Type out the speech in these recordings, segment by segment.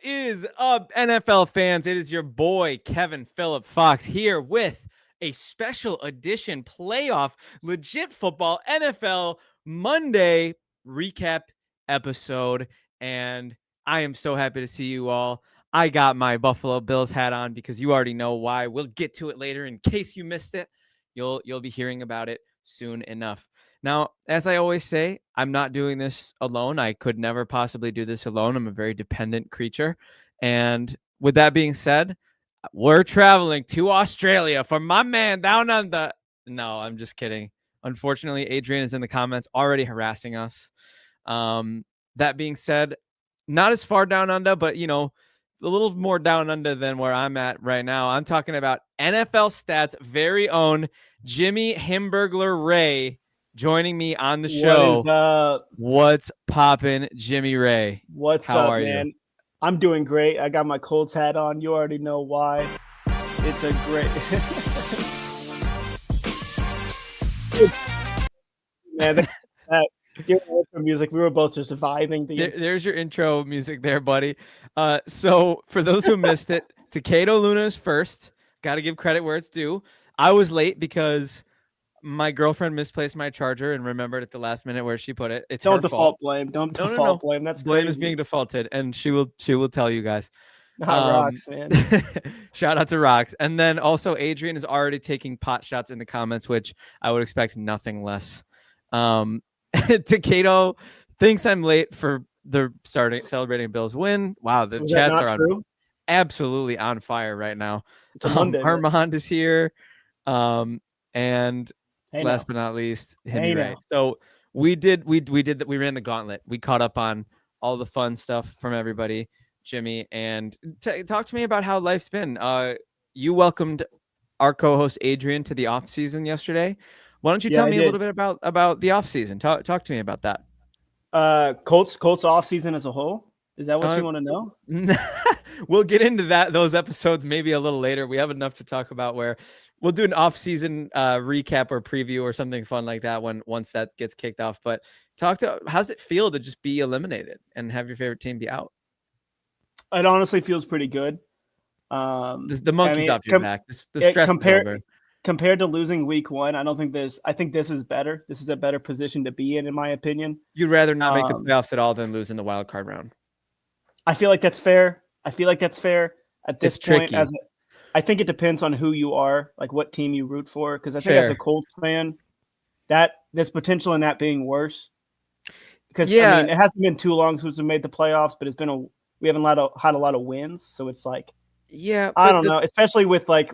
is up, NFL fans? It is your boy, Kevin Phillip Fox, here with a special edition playoff legit football NFL Monday recap episode. And I am so happy to see you all. I got my Buffalo Bills hat on because you already know why. We'll get to it later. In case you missed it, you'll be hearing about it soon enough. Now, as I always say, I'm not doing this alone. I could never possibly do this alone. I'm a very dependent creature. And with that being said, we're traveling to Australia for my man down under. No, I'm just kidding. Unfortunately, Adrian is in the comments already harassing us. That being said, not as far down under, but, a little more down under than where I'm at right now. I'm talking about NFL Stats' very own Jimmy Himburglar Ray joining me on the show. What is up? What's poppin', Jimmy Ray? What's How up, are man? you? I'm doing great. I got my Colts hat on. You already know why. It's a great man. Give away from music. We were both just vibing. There's your intro music there, buddy. So for those who missed it, Takeda Luna is first. Got to give credit where it's due. I was late because my girlfriend misplaced my charger and remembered at the last minute where she put it. It's Don't her default fault. blame. Don't No. default blame. That's blame crazy. is being defaulted, and she will tell you guys. Rocks, man. Shout out to Rocks. And then also Adrian is already taking pot shots in the comments, which I would expect nothing less. Takedo thinks I'm late for the celebrating Bills win. Wow, the chats are absolutely on fire right now. It's a Monday. Armand is here. And last but not least, Himmy Ray. So we ran the gauntlet. We caught up on all the fun stuff from everybody, Jimmy, and talk to me about how life's been. You welcomed our co-host Adrian to the off season yesterday. Why don't you tell me a little bit about the off season? Talk to me about that. Colts off season as a whole. Is that what you want to know? We'll get into those episodes maybe a little later. We have enough to talk about where we'll do an off-season recap or preview or something fun like that once that gets kicked off. But how's it feel to just be eliminated and have your favorite team be out? It honestly feels pretty good. The monkey's off your back. The stress is over. Compared to losing week one, I think this is better. This is a better position to be in my opinion. You'd rather not make the playoffs at all than lose in the wild card round. I feel like that's fair. At this point. Tricky. I think it depends on who you are, like what team you root for. Because I think as a Colts fan, that there's potential in that being worse. Because it hasn't been too long since we made the playoffs, but we haven't had a lot of wins. So it's like, I don't know, especially with like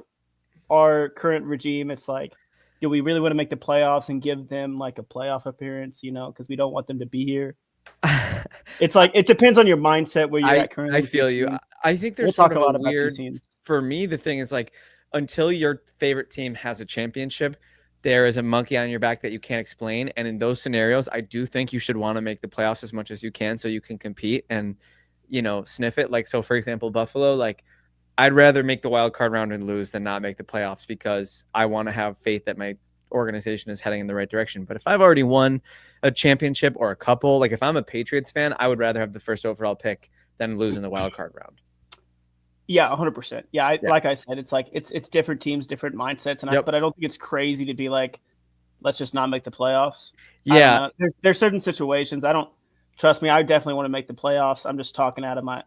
our current regime. It's like, do we really want to make the playoffs and give them like a playoff appearance? Because we don't want them to be here. It's like it depends on your mindset where you're at currently. I feel you. I think there's sort of a weird. For me, the thing is like until your favorite team has a championship, there is a monkey on your back that you can't explain. And in those scenarios, I do think you should want to make the playoffs as much as you can so you can compete and sniff it. Like so, for example, Buffalo. Like I'd rather make the wild card round and lose than not make the playoffs because I want to have faith that my organization is heading in the right direction. But if I've already won a championship or a couple, like if I'm a Patriots fan, I would rather have the first overall pick than lose in the wild card round. Yeah, 100%. Yeah, like I said, it's like it's different teams, different mindsets, but I don't think it's crazy to be like, let's just not make the playoffs. Yeah, there's certain situations. Trust me, I definitely want to make the playoffs. I'm just talking out of my,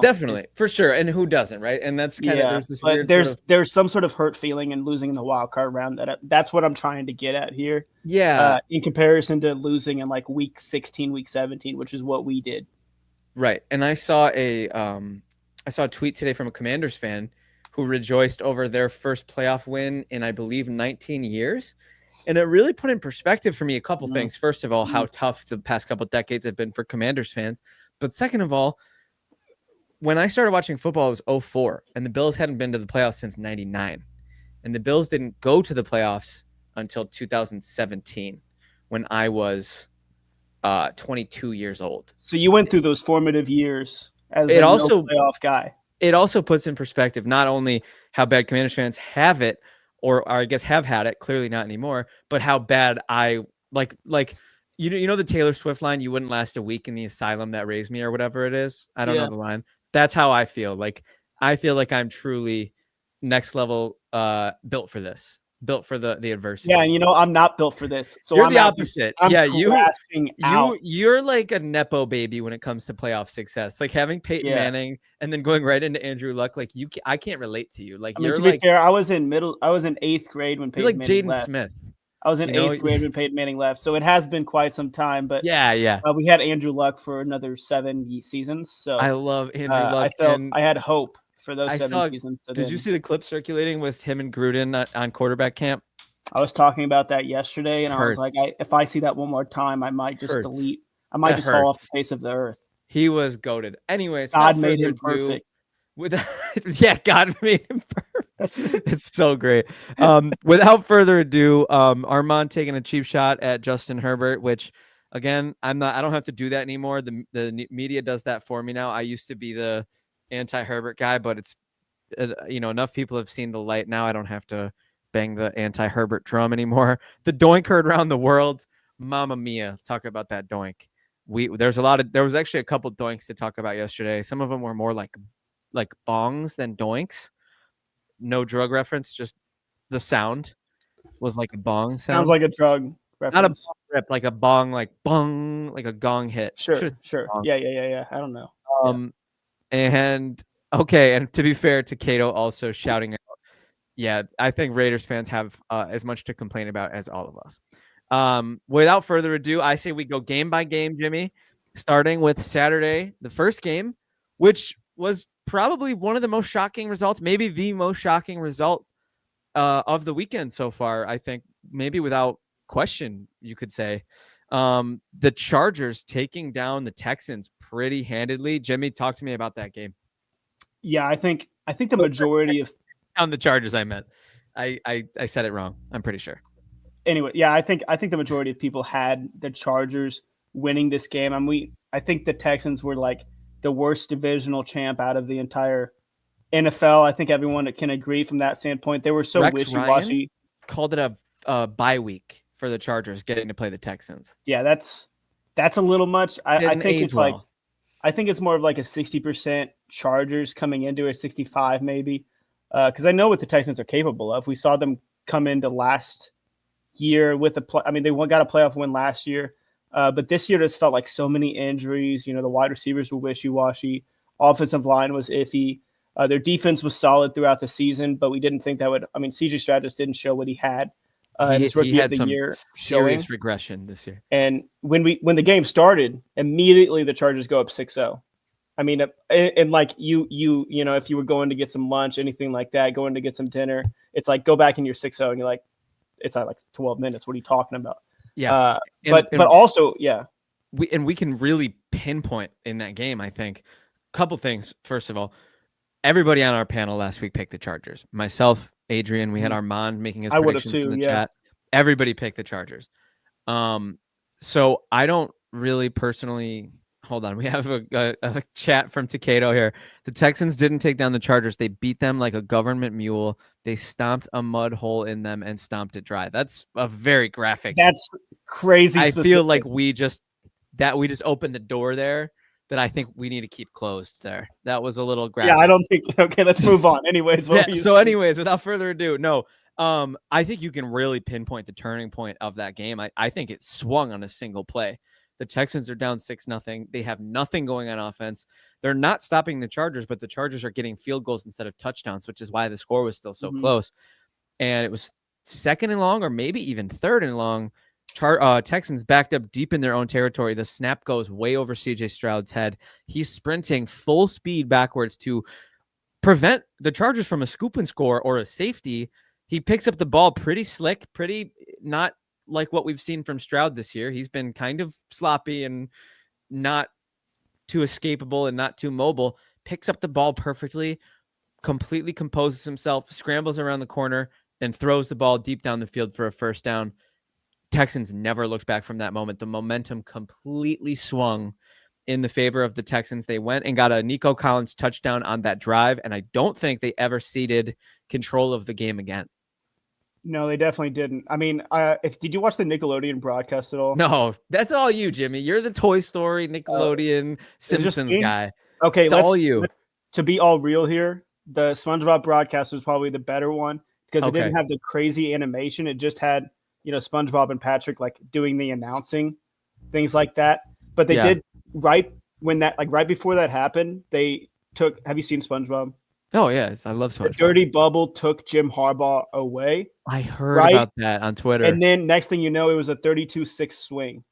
definitely for sure. And who doesn't, right? And that's kind of there's this weird. There's some sort of hurt feeling in losing in the wild card round. That's what I'm trying to get at here. Yeah. In comparison to losing in like week 16, week 17, which is what we did. Right, and I saw a tweet today from a Commanders fan who rejoiced over their first playoff win in, I believe, 19 years. And it really put in perspective for me a couple things. First of all, how tough the past couple decades have been for Commanders fans. But second of all, when I started watching football, it was 2004, and the Bills hadn't been to the playoffs since 99. And the Bills didn't go to the playoffs until 2017 when I was 22 years old. So you went through those formative years as a playoff guy. It also puts in perspective not only how bad Commanders fans have it, or I guess have had it, clearly not anymore, but how bad I like the Taylor Swift line, "You wouldn't last a week in the asylum that raised me," or whatever it is. I don't know the line. That's how I feel. Like I feel like I'm truly next level built for this. Built for the adversity. Yeah, and I'm not built for this. So You're I'm the out. opposite. I'm Yeah, crashing out. you're like a nepo baby when it comes to playoff success. Like having Peyton Manning and then going right into Andrew Luck. Like I can't relate to you. Like to be fair, I was in 8th grade when Peyton Manning left. Smith. I was in 8th grade when Peyton Manning left, so it has been quite some time. But yeah. We had Andrew Luck for another 7 seasons. So I love Andrew Luck. I had hope for those 7 seasons. So did you see the clip circulating with him and Gruden on quarterback camp? I was talking about that yesterday, and I was like, if I see that one more time, I might just delete. I might just fall off the face of the earth. He was goated. Anyways, God made him perfect. God made him perfect. It's so great. Without further ado, Armand taking a cheap shot at Justin Herbert, which again, I don't have to do that anymore. The media does that for me now. I used to be the anti-Herbert guy, but it's enough people have seen the light now. I don't have to bang the anti-Herbert drum anymore. The doink heard around the world. Mamma mia. Talk about that doink. There was actually a couple doinks to talk about yesterday. Some of them were more like bongs than doinks. No drug reference, just the sound was like a bong sound. Sounds like a drug reference. Not a bong rip, like a bong, like bong, like a gong hit. Sure. Yeah. I don't know. And okay, and to be fair to Cato, also shouting out, yeah, I think Raiders fans have as much to complain about as all of us. Without further ado, I say we go game by game, Jimmy, starting with Saturday, the first game, which was probably one of the most shocking results, maybe the most shocking result of the weekend so far. I think maybe without question, you could say. The Chargers taking down the Texans pretty handedly. Jimmy, talk to me about that game. Yeah, I think the majority of on the Chargers, I meant. I said it wrong. I'm pretty sure. Anyway, yeah, I think the majority of people had the Chargers winning this game. I think the Texans were like the worst divisional champ out of the entire NFL. I think everyone can agree from that standpoint. They were so wishy-washy. Called it a bye week for the Chargers getting to play the Texans. Yeah, that's a little much. I think it's like I think it's more of like a 60% Chargers coming into it, 65 maybe. Because I know what the Texans are capable of. We saw them come into last year with they got a playoff win last year. But this year just felt like so many injuries. The wide receivers were wishy-washy. Offensive line was iffy. Their defense was solid throughout the season, but we didn't think that would. C.J. Stroud just didn't show what he had. He had some serious regression this year. And when the game started, immediately the Chargers go up 6-0. And like you if you were going to get some lunch, anything like that, going to get some dinner, it's like go back in your 6-0, and you're like, it's at like 12 minutes. What are you talking about? Yeah. But also, yeah. We can really pinpoint in that game, I think. Couple things. First of all, everybody on our panel last week picked the Chargers. Myself, Adrian, we had Armand making his predictions in the chat. Everybody picked the Chargers. So I don't really personally. Hold on. We have a chat from Takado here. The Texans didn't take down the Chargers. They beat them like a government mule. They stomped a mud hole in them and stomped it dry. That's a very graphic. That's crazy. I feel like we just opened the door there that I think we need to keep closed there. That was a little graphic. Yeah, I don't think. Okay, let's move on. Anyways. Anyways, without further ado, no. I think you can really pinpoint the turning point of that game. I think it swung on a single play. The Texans are down 6-0. They have nothing going on offense. They're not stopping the Chargers, but the Chargers are getting field goals instead of touchdowns, which is why the score was still so close. And it was second and long, or maybe even third and long. Texans backed up deep in their own territory. The snap goes way over CJ Stroud's head. He's sprinting full speed backwards to prevent the Chargers from a scoop and score or a safety. He picks up the ball pretty slick, pretty not like what we've seen from Stroud this year. He's been kind of sloppy and not too escapable and not too mobile. Picks up the ball perfectly, completely composes himself, scrambles around the corner, and throws the ball deep down the field for a first down. Texans never looked back from that moment. The momentum completely swung in the favor of the Texans. They went and got a Nico Collins touchdown on that drive, and I don't think they ever ceded control of the game again. No, they definitely didn't. Did you watch the Nickelodeon broadcast at all? No, that's all you, Jimmy. You're the Toy Story, Nickelodeon, Simpsons guy. Okay, all you. to be all real here, the SpongeBob broadcast was probably the better one because it didn't have the crazy animation. It just had, SpongeBob and Patrick like doing the announcing, things like that. But they did right before that happened, they took. Have you seen SpongeBob? Oh yeah, I love SpongeBob. The dirty bubble took Jim Harbaugh away. I heard about that on Twitter. And then next thing you know, it was a 32-6 swing.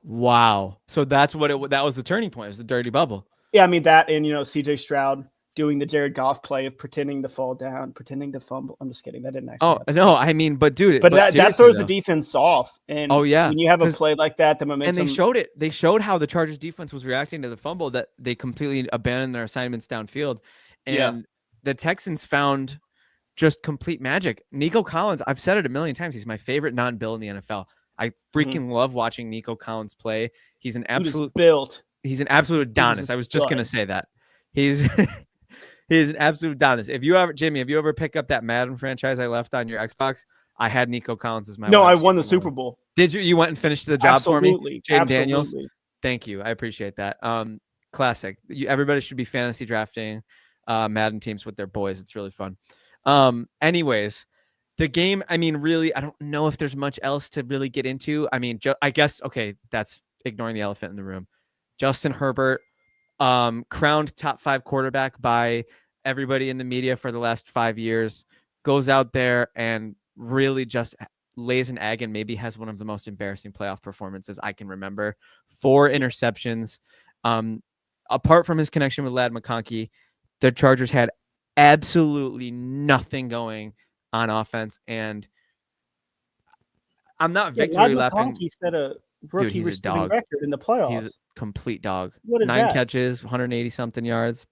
Wow. So that's what that was the turning point. It was the dirty bubble. Yeah, I mean that, and CJ Stroud doing the Jared Goff play of pretending to fall down, pretending to fumble. I'm just kidding. That didn't actually happen. No, I mean, but dude, that throws the defense off. And when you have a play like that, the momentum. And they showed it. They showed how the Chargers defense was reacting to the fumble, that they completely abandoned their assignments downfield. And the Texans found just complete magic. Nico Collins, I've said it a million times, he's my favorite non-Bill in the NFL. I freaking love watching Nico Collins play. He's an absolute He's an absolute Adonis. I was just gonna say that. He's he's an absolute Adonis. Jimmy, if you ever pick up that Madden franchise I left on your Xbox, I had Nico Collins as my. No, I won the Super Bowl. Did you? You went and finished the job for me, Jaden Daniels. Absolutely. Thank you. I appreciate that. Classic. Everybody should be fantasy drafting Madden teams with their boys. It's really fun. Anyways, the game, I mean, really, I don't know if there's much else to really get into. I mean, I guess, okay, that's ignoring the elephant in the room. Justin Herbert, crowned top 5 quarterback by everybody in the media for the last 5 years, goes out there and really just lays an egg and maybe has one of the most embarrassing playoff performances I can remember. 4 interceptions. Apart from his connection with Ladd McConkey, the Chargers had absolutely nothing going on offense, and I'm not victory lapping. McConkey set a rookie receiving record in the playoffs. He's a complete dog. What is 9 catches, 180 something yards.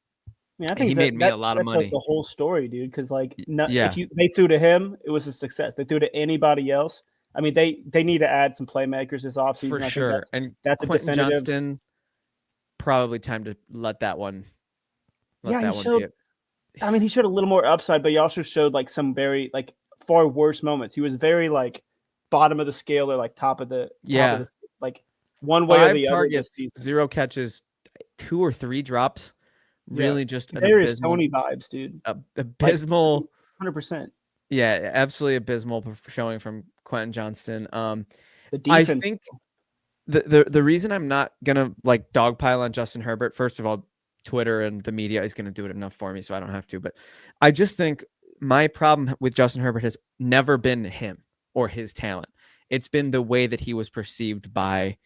I think he made me a lot of money. That's the whole story, dude. Because if they threw to him, it was a success. They threw to anybody else. I mean, they need to add some playmakers this offseason for sure. That's Quentin a definitive. Johnston, probably time to let that one. He showed. I mean, he showed a little more upside, but he also showed like some very far worse moments. He was very bottom of the scale or top of the one way 5 or the targets, other. 0 catches, 2 or 3 drops. Really just various Tony vibes, dude. Abysmal. 100%. Yeah, absolutely abysmal showing from Quentin Johnston. The defense. I think the reason I'm not gonna dogpile on Justin Herbert, first of all, Twitter and the media is gonna do it enough for me, so I don't have to. But I just think my problem with Justin Herbert has never been him or his talent. It's been the way that he was perceived by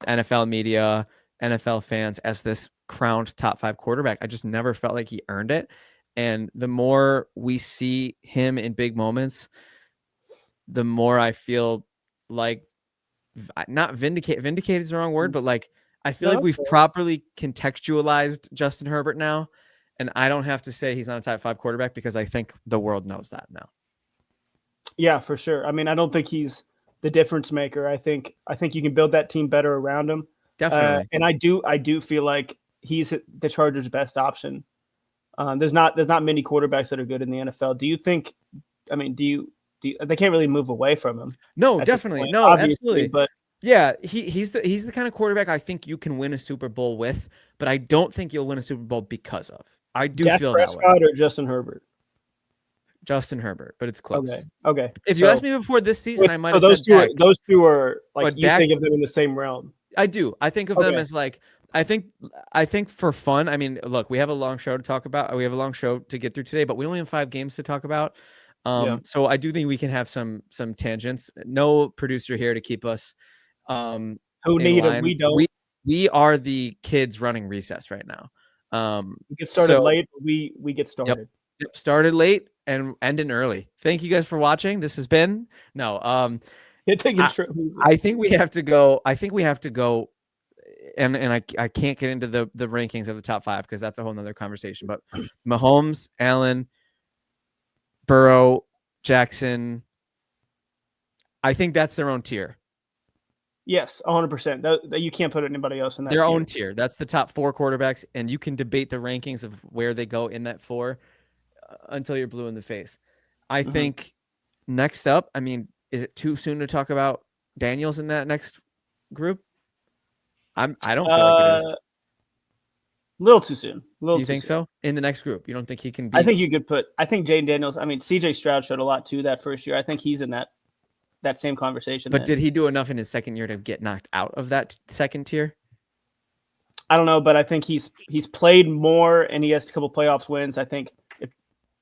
NFL media, NFL fans as this crowned top 5 quarterback. I just never felt like he earned it. And the more we see him in big moments, the more I feel like not vindicated is the wrong word, but I feel like we've properly contextualized Justin Herbert now. And I don't have to say he's not a top 5 quarterback because I think the world knows that now. Yeah, for sure. I mean, I don't think he's the difference maker. I think you can build that team better around him. Definitely. And I do feel like he's the Chargers' best option. There's not many quarterbacks that are good in the NFL. Do you think? I mean, do you? They can't really move away from him. No, definitely. No, absolutely. But yeah, he's the kind of quarterback I think you can win a Super Bowl with, but I don't think you'll win a Super Bowl because of. I do feel Prescott that way. Or Justin Herbert. Justin Herbert, but it's close. Okay. If you asked me before this season, I might have said Dak. Those two are you think of them in the same realm. I do. I think of them as I think for fun. I mean, look, we have a long show to talk about. We have a long show to get through today, but we only have 5 games to talk about. So I do think we can have some tangents. No producer here to keep us. Who need it? We don't. We are the kids running recess right now. We get started late. We get started. Yep. Started late and ending early. Thank you guys for watching. This has been I think we have to go. And I can't get into the rankings of the top 5 because that's a whole nother conversation. But Mahomes, Allen, Burrow, Jackson, I think that's their own tier. Yes, 100%. You can't put anybody else in that. Their own tier. That's the top 4 quarterbacks, and you can debate the rankings of where they go in that 4 until you're blue in the face. I think next up, I mean, is it too soon to talk about Daniels in that next group? I don't feel like it is. little too soon. You think so? In the next group, you don't think he can be? I think you could put. I think Jaden Daniels. I mean, C.J. Stroud showed a lot too that first year. I think he's in that same conversation. But did he do enough in his second year to get knocked out of that second tier? I don't know, but I think he's played more and he has a couple playoffs wins. I think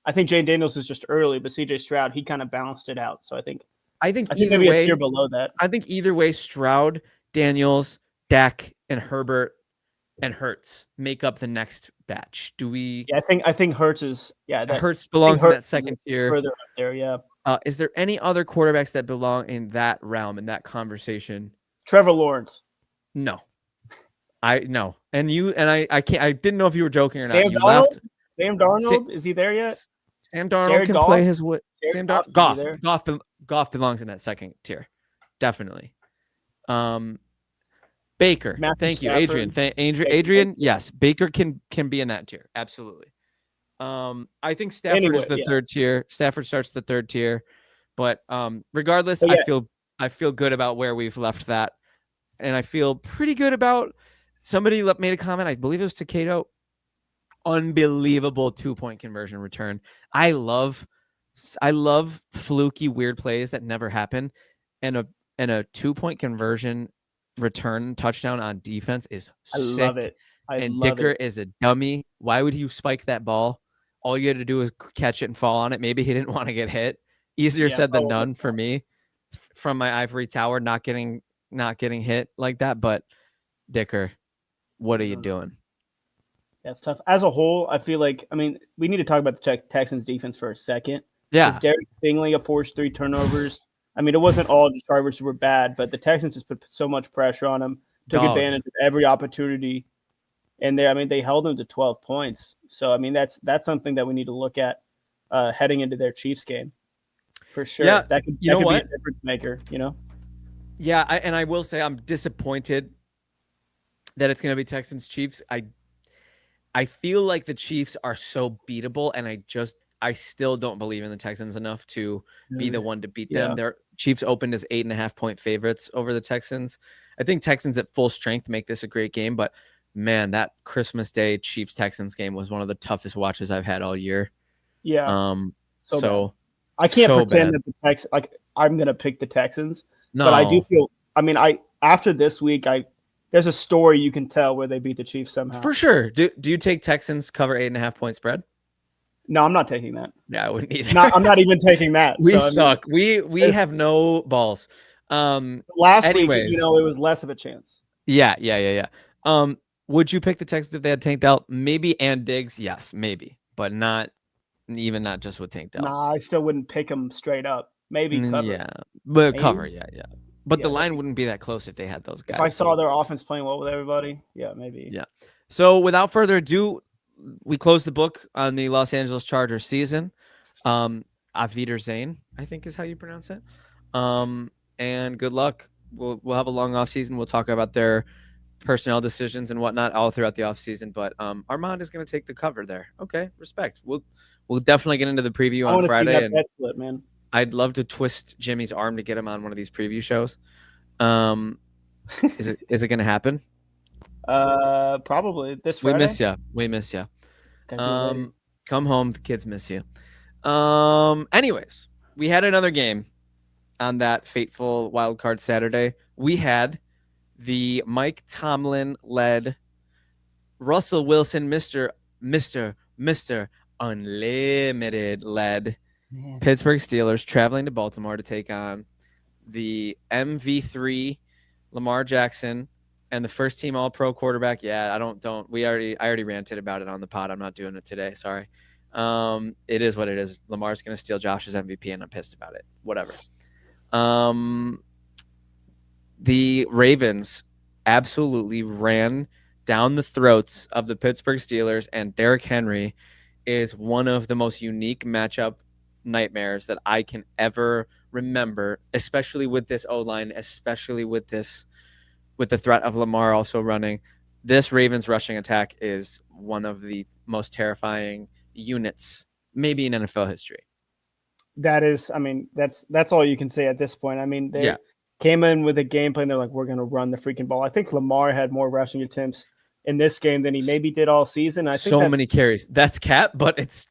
Jaden Daniels is just early, but C.J. Stroud, he kind of balanced it out. So I think either maybe way, a tier below that. I think either way, Stroud, Daniels, Dak, and Herbert and Hurts make up the next batch. Do we? Yeah, I think Hurts is Hurts belongs in that second tier. Further up there, yeah. Is there any other quarterbacks that belong in that realm, in that conversation? Trevor Lawrence. No. No. And I can't. I didn't know if you were joking or Sam not. You Darnold? laughed. Sam Darnold, is he there yet? Sam Darnold can play his what? Sam Darnold. Goff belongs in that second tier, definitely. Baker. Thank you, Adrian. Adrian. Yes, Baker can be in that tier. Absolutely. I think Stafford is the third tier. Stafford starts the third tier, but regardless, I feel good about where we've left that, and I feel pretty good about. Somebody made a comment. I believe it was Takeo. Unbelievable 2-point conversion return. I love fluky weird plays that never happen, and a 2-point conversion return touchdown on defense is sick. I love it. And Dicker is a dummy. Why would you spike that ball? All you had to do is catch it and fall on it. Maybe he didn't want to get hit. Easier said than done for me from my ivory tower, not getting hit like that. But Dicker, what are you doing? That's tough. As a whole, I feel like, I mean, we need to talk about the Texans defense for a second. Yeah. Because Derek Stingley forced 3 turnovers. I mean, it wasn't all the Chargers who were bad, but the Texans just put so much pressure on them, took advantage of every opportunity. And they held them to 12 points. So, I mean, that's something that we need to look at heading into their Chiefs game. For sure. Yeah. That could be a difference maker, Yeah, I will say I'm disappointed that it's going to be Texans-Chiefs. I feel like the Chiefs are so beatable, and I still don't believe in the Texans enough to be the one to beat them. Their Chiefs opened as 8.5-point favorites over the Texans. I think Texans at full strength make this a great game, but man, that Christmas Day Chiefs-Texans game was one of the toughest watches I've had all year. Yeah. So I can't pretend that the Texans, I'm going to pick the Texans, but I do feel, after this week, there's a story you can tell where they beat the Chiefs somehow. For sure. Do you take Texans cover 8.5-point spread? No, I'm not taking that. Yeah, I wouldn't either. I'm not even taking that. We suck. We have no balls. Last week, it was less of a chance. Yeah. Would you pick the Texans if they had Tank Dell? Maybe, and Diggs, yes, maybe, but not just with Tank Dell. Nah, I still wouldn't pick them straight up. Maybe cover. Yeah, but cover, yeah. But the line wouldn't be that close if they had those guys. If I saw their offense playing well with everybody, yeah, maybe. Yeah. So without further ado, we close the book on the Los Angeles Chargers season. Auf Wiedersehen, I think is how you pronounce it. And good luck. We'll have a long off season. We'll talk about their personnel decisions and whatnot all throughout the off season. But Armand is going to take the cover there. Okay, respect. We'll definitely get into the preview on Friday. See that bet split, man. I'd love to twist Jimmy's arm to get him on one of these preview shows. Is it going to happen? Probably this Friday. We miss you. Come home. The kids miss you. Anyways, we had another game on that fateful wildcard Saturday. We had the Mike Tomlin led Russell Wilson, Mr. Unlimited led Pittsburgh Steelers traveling to Baltimore to take on the MV3 Lamar Jackson and the first team all-pro quarterback. Yeah, I already ranted about it on the pod. I'm not doing it today. Sorry. It is what it is. Lamar's going to steal Josh's MVP and I'm pissed about it. Whatever. The Ravens absolutely ran down the throats of the Pittsburgh Steelers, and Derrick Henry is one of the most unique matchup nightmares that I can ever remember, especially with this O-line, especially with the threat of Lamar also running. This Ravens rushing attack is one of the most terrifying units maybe in NFL history. That is, that's all you can say at this point. They came in with a game plan. They're like, we're going to run the freaking ball. I think Lamar had more rushing attempts in this game than he maybe did all season. I think so many carries. That's cap, but it's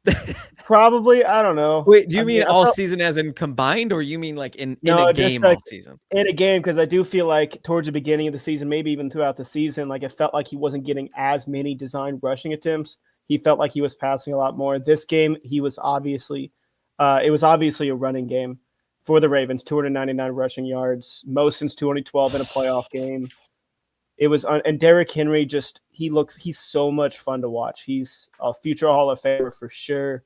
probably, I don't know. Wait, do you mean all season as in combined, or you mean like in a game like all season? In a game, because I do feel like towards the beginning of the season, maybe even throughout the season, like it felt like he wasn't getting as many designed rushing attempts. He felt like he was passing a lot more. This game, he was obviously it was obviously a running game for the Ravens, 299 rushing yards, most since 2012 in a playoff game. It was and Derrick Henry he's so much fun to watch. He's a future Hall of Famer for sure.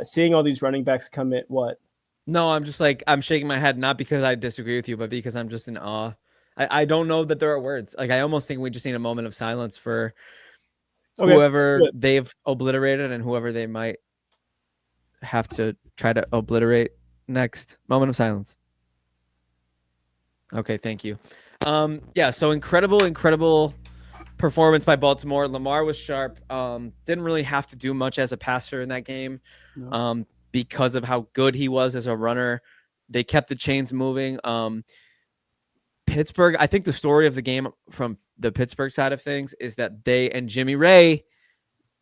Seeing all these running backs come in, what? No, I'm just like, I'm shaking my head, not because I disagree with you, but because I'm just in awe. I don't know that there are words. Like, I almost think we just need a moment of silence for whoever they've obliterated and whoever they might have to try to obliterate next. Moment of silence. Okay, thank you. Yeah, so incredible performance by Baltimore. Lamar was sharp. Didn't really have to do much as a passer in that game. No. Because of how good he was as a runner. They kept the chains moving. Pittsburgh, I think the story of the game from the Pittsburgh side of things is that they and Jimmy Ray,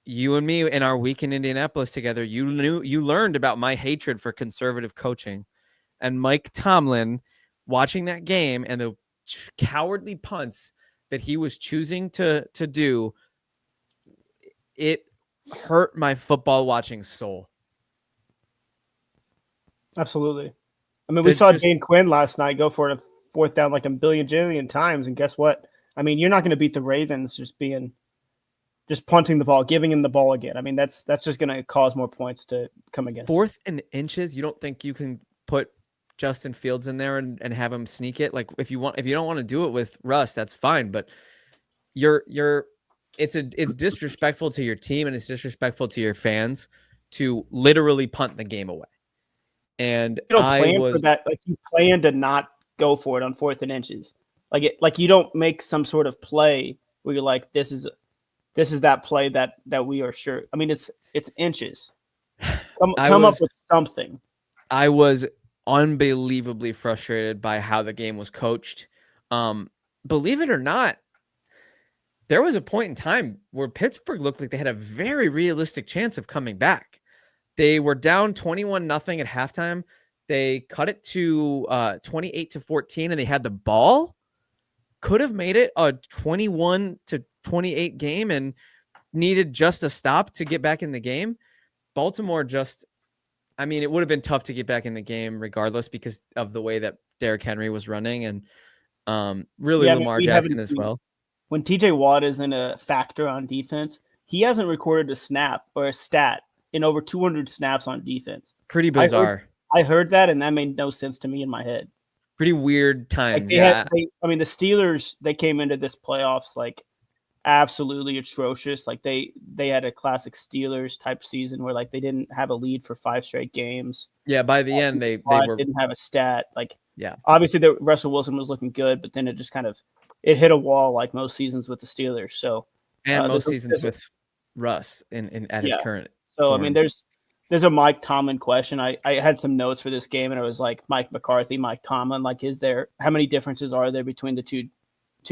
you and me in our week in Indianapolis together, you learned about my hatred for conservative coaching. And Mike Tomlin, watching that game and the cowardly punts that he was choosing to do, it hurt my football watching soul. Absolutely. I mean, we saw Dane Quinn last night go for it a fourth down like a billion times, and guess what? I mean, you're not going to beat the Ravens just punting the ball, giving him the ball again. I mean, that's just going to cause more points to come against. Fourth and inches, you don't think you can put Justin Fields in there and have him sneak it? Like, if you don't want to do it with Russ, that's fine, but it's disrespectful to your team and it's disrespectfful to your fans to literally punt the game away. And you don't plan for that. Like, you plan to not go for it on fourth and inches. Like you don't make some sort of play where you're like, this is that play that we are sure. I mean, it's inches. Come up with something. I was unbelievably frustrated by how the game was coached. Believe it or not, there was a point in time where Pittsburgh looked like they had a very realistic chance of coming back. They were down 21-0 at halftime. They cut it to 28-14, and they had the ball. Could have made it a 21-28 game and needed just a stop to get back in the game. Baltimore it would have been tough to get back in the game regardless because of the way that Derrick Henry was running and Lamar Jackson as well. When TJ Watt isn't a factor on defense, he hasn't recorded a snap or a stat in over 200 snaps on defense. Pretty bizarre. I heard that, and that made no sense to me in my head. Pretty weird times. The Steelers, they came into this playoffs like absolutely atrocious. Like they had a classic Steelers type season where like they didn't have a lead for 5 straight games. Yeah, by the end they didn't have a stat. Like, yeah, obviously Russell Wilson was looking good, but then it just kind of hit a wall like most seasons with the Steelers. So most seasons with Russ at his current. So form. I mean, there's a Mike Tomlin question. I had some notes for this game, and it was like Mike McCarthy, Mike Tomlin. Like, how many differences are there between the two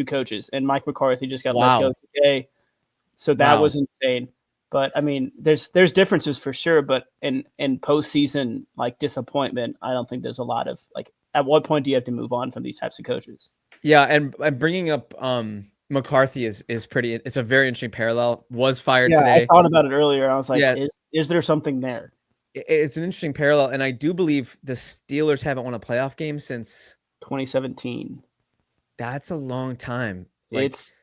coaches? And Mike McCarthy just got let go today, so that was insane. But I mean, there's differences for sure. But in postseason like disappointment, I don't think there's a lot of like. At what point do you have to move on from these types of coaches? Yeah, and bringing up McCarthy is pretty. It's a very interesting parallel. Was fired today. I thought about it earlier. I was like, is there something there? It's an interesting parallel, and I do believe the Steelers haven't won a playoff game since 2017. That's a long time. As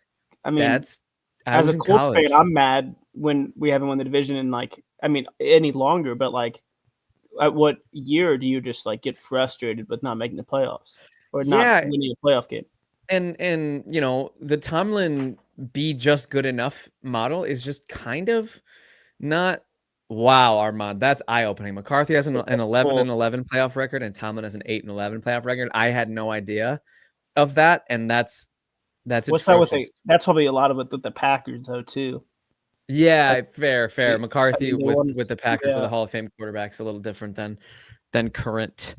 a Colts fan, I'm mad when we haven't won the division in any longer. But like, at what year do you just like get frustrated with not making the playoffs or not winning a playoff game? And the Tomlin be just good enough model is just kind of not. Wow, Armand, that's eye-opening. McCarthy has an 11-11 playoff record, and Tomlin has an 8-11 playoff record. I had no idea of that, and that's what's atrocious. That with that's probably a lot of it with the Packers though too. Yeah, fair. McCarthy with the Packers for the Hall of Fame quarterbacks a little different than current.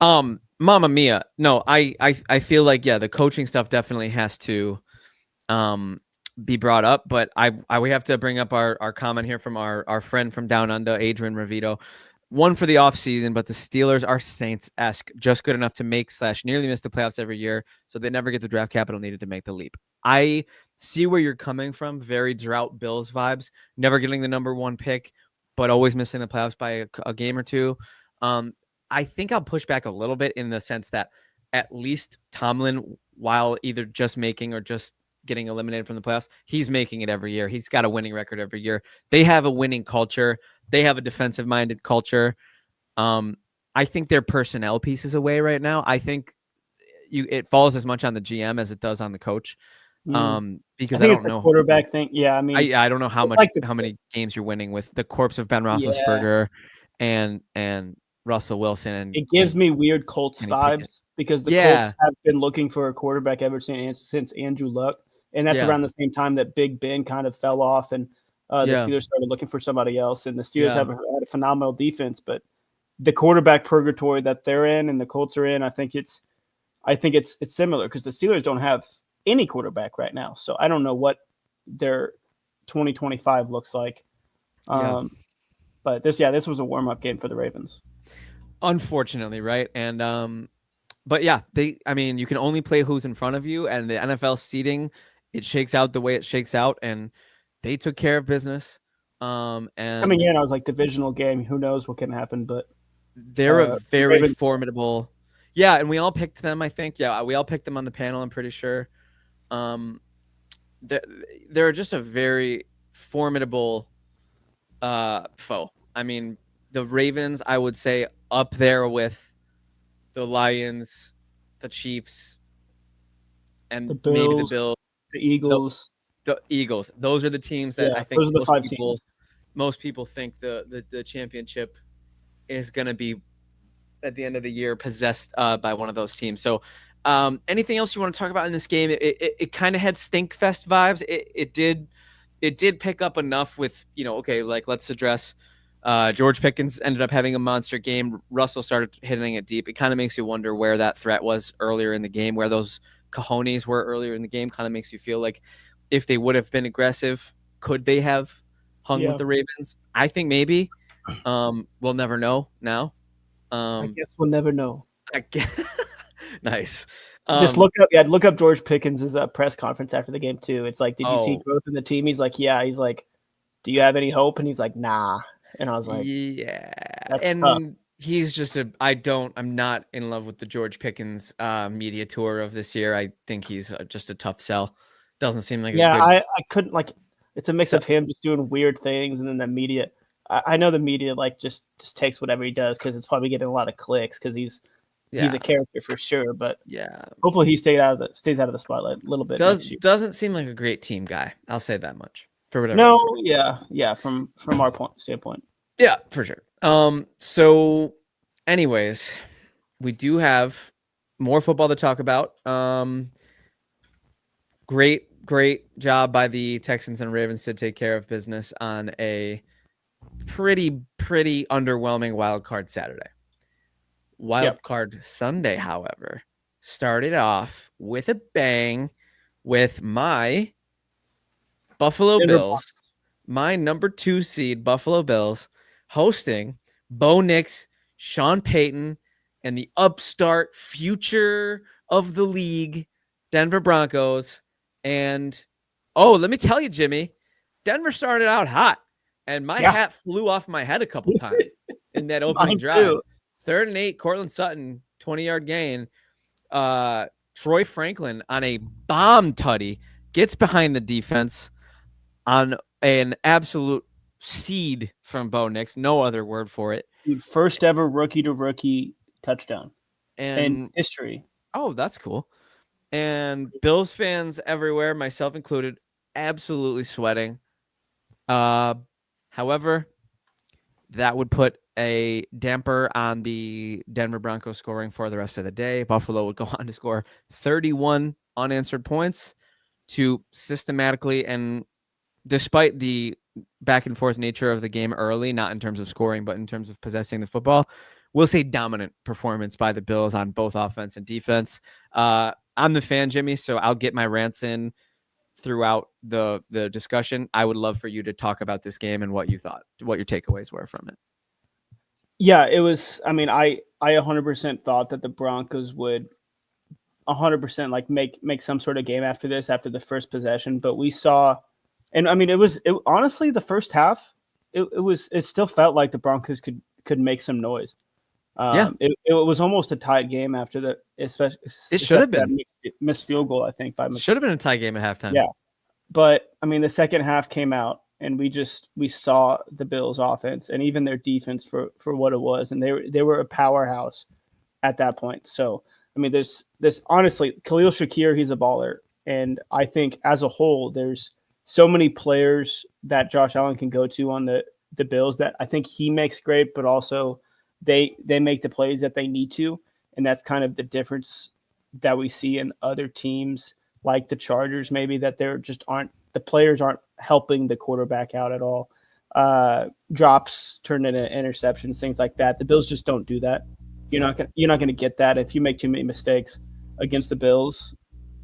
Mamma mia. No, I feel like the coaching stuff definitely has to be brought up, but we have to bring up our comment here from our friend from down under, Adrian Revito. One for the offseason, but the Steelers are Saints-esque, just good enough to make / nearly miss the playoffs every year, so they never get the draft capital needed to make the leap. I see where you're coming from. Very drought Bills vibes, never getting the number 1 pick, but always missing the playoffs by a game or two. I think I'll push back a little bit in the sense that at least Tomlin, while either just making or just getting eliminated from the playoffs, he's making it every year. He's got a winning record every year. They have a winning culture. They have a defensive-minded culture. I think their personnel pieces away right now. I think it falls as much on the GM as it does on the coach. Because I don't know quarterback thing. Yeah, I mean, I don't know how many games you're winning with the corpse of Ben Roethlisberger and Russell Wilson. And it gives me weird Colts vibes because the Colts have been looking for a quarterback ever since Andrew Luck. And that's around the same time that Big Ben kind of fell off and the Steelers started looking for somebody else. And the Steelers have had a phenomenal defense, but the quarterback purgatory that they're in and the Colts are in, I think it's similar because the Steelers don't have any quarterback right now. So I don't know what their 2025 looks like. But this was a warm-up game for the Ravens. Unfortunately, right? And but yeah, you can only play who's in front of you, and the NFL seeding, it shakes out the way it shakes out, and they took care of business. And coming in, I was like, divisional game, who knows what can happen, but they're a very formidable. Yeah, and we all picked them, I think. Yeah, we all picked them on the panel, I'm pretty sure. They're just a very formidable foe. I mean, the Ravens, I would say, up there with the Lions, the Chiefs, and the Bills, maybe the Bills, the Eagles. The Eagles. Those are the teams that I think those are the 5 teams. Most people think the championship is going to be at the end of the year possessed by one of those teams. So anything else you want to talk about in this game? It kind of had Stinkfest vibes. It did pick up enough with, like, let's address George Pickens ended up having a monster game. Russell started hitting it deep. It kind of makes you wonder where that threat was earlier in the game, where those cojones were earlier in the game. Kind of makes you feel like if they would have been aggressive, could they have hung with the Ravens? I think maybe. We'll never know now. I guess we'll never know. Nice. Just look up George Pickens' press conference after the game too. It's like, did you see growth in the team? He's like, yeah. He's like, do you have any hope? And he's like, nah. And I was like, yeah. And tough. He's just I'm not in love with the George Pickens media tour of this year. I think he's just a tough sell. Doesn't seem like I couldn't, like, it's a mix of him just doing weird things and then the media. I know the media like just takes whatever he does because it's probably getting a lot of clicks because he's a character for sure. But hopefully he stays out of the spotlight a little bit. Doesn't seem like a great team guy. I'll say that much. For whatever. No, from our standpoint. Yeah, for sure. So anyways, we do have more football to talk about. Great job by the Texans and Ravens to take care of business on a pretty underwhelming wild card Saturday. Wild card Sunday, however, started off with a bang with my Buffalo Bills, my number 2 seed Buffalo Bills, hosting Bo Nix, Sean Payton, and the upstart future of the league, Denver Broncos. And let me tell you, Jimmy, Denver started out hot, and my hat flew off my head a couple times in that opening drive. Too. 3rd and 8, Cortland Sutton, 20-yard gain. Troy Franklin on a bomb tutty gets behind the defense on an absolute seed from Bo Nix. No other word for it. First ever rookie-to-rookie touchdown in history. Oh, that's cool. And Bills fans everywhere, myself included, absolutely sweating. However, that would put a damper on the Denver Broncos scoring for the rest of the day. Buffalo would go on to score 31 unanswered points to systematically, and despite the back and forth nature of the game early, not in terms of scoring, but in terms of possessing the football, we'll say dominant performance by the Bills on both offense and defense. I'm the fan, Jimmy, so I'll get my rants in throughout the discussion. I would love for you to talk about this game and what you thought, what your takeaways were from it. Yeah, it was. I mean, I 100% thought that the Broncos would 100% like make some sort of game after this, after the first possession. But we saw, and I mean, it honestly, the first half, it still felt like the Broncos could make some noise. It was almost a tied game after the, especially it should have been missed field goal, I think. Should have been a tie game at halftime. Yeah, but I mean, the second half came out, and we saw the Bills' offense and even their defense for what it was, and they were a powerhouse at that point. So I mean, this honestly, Khalil Shakir, he's a baller, and I think as a whole, there's so many players that Josh Allen can go to on the Bills that I think he makes great, but also they make the plays that they need to, and that's kind of the difference that we see in other teams like the Chargers, maybe, that the players aren't helping the quarterback out at all. Drops turned into interceptions, things like that. The Bills just don't do that. You're not gonna get that if you make too many mistakes against the Bills.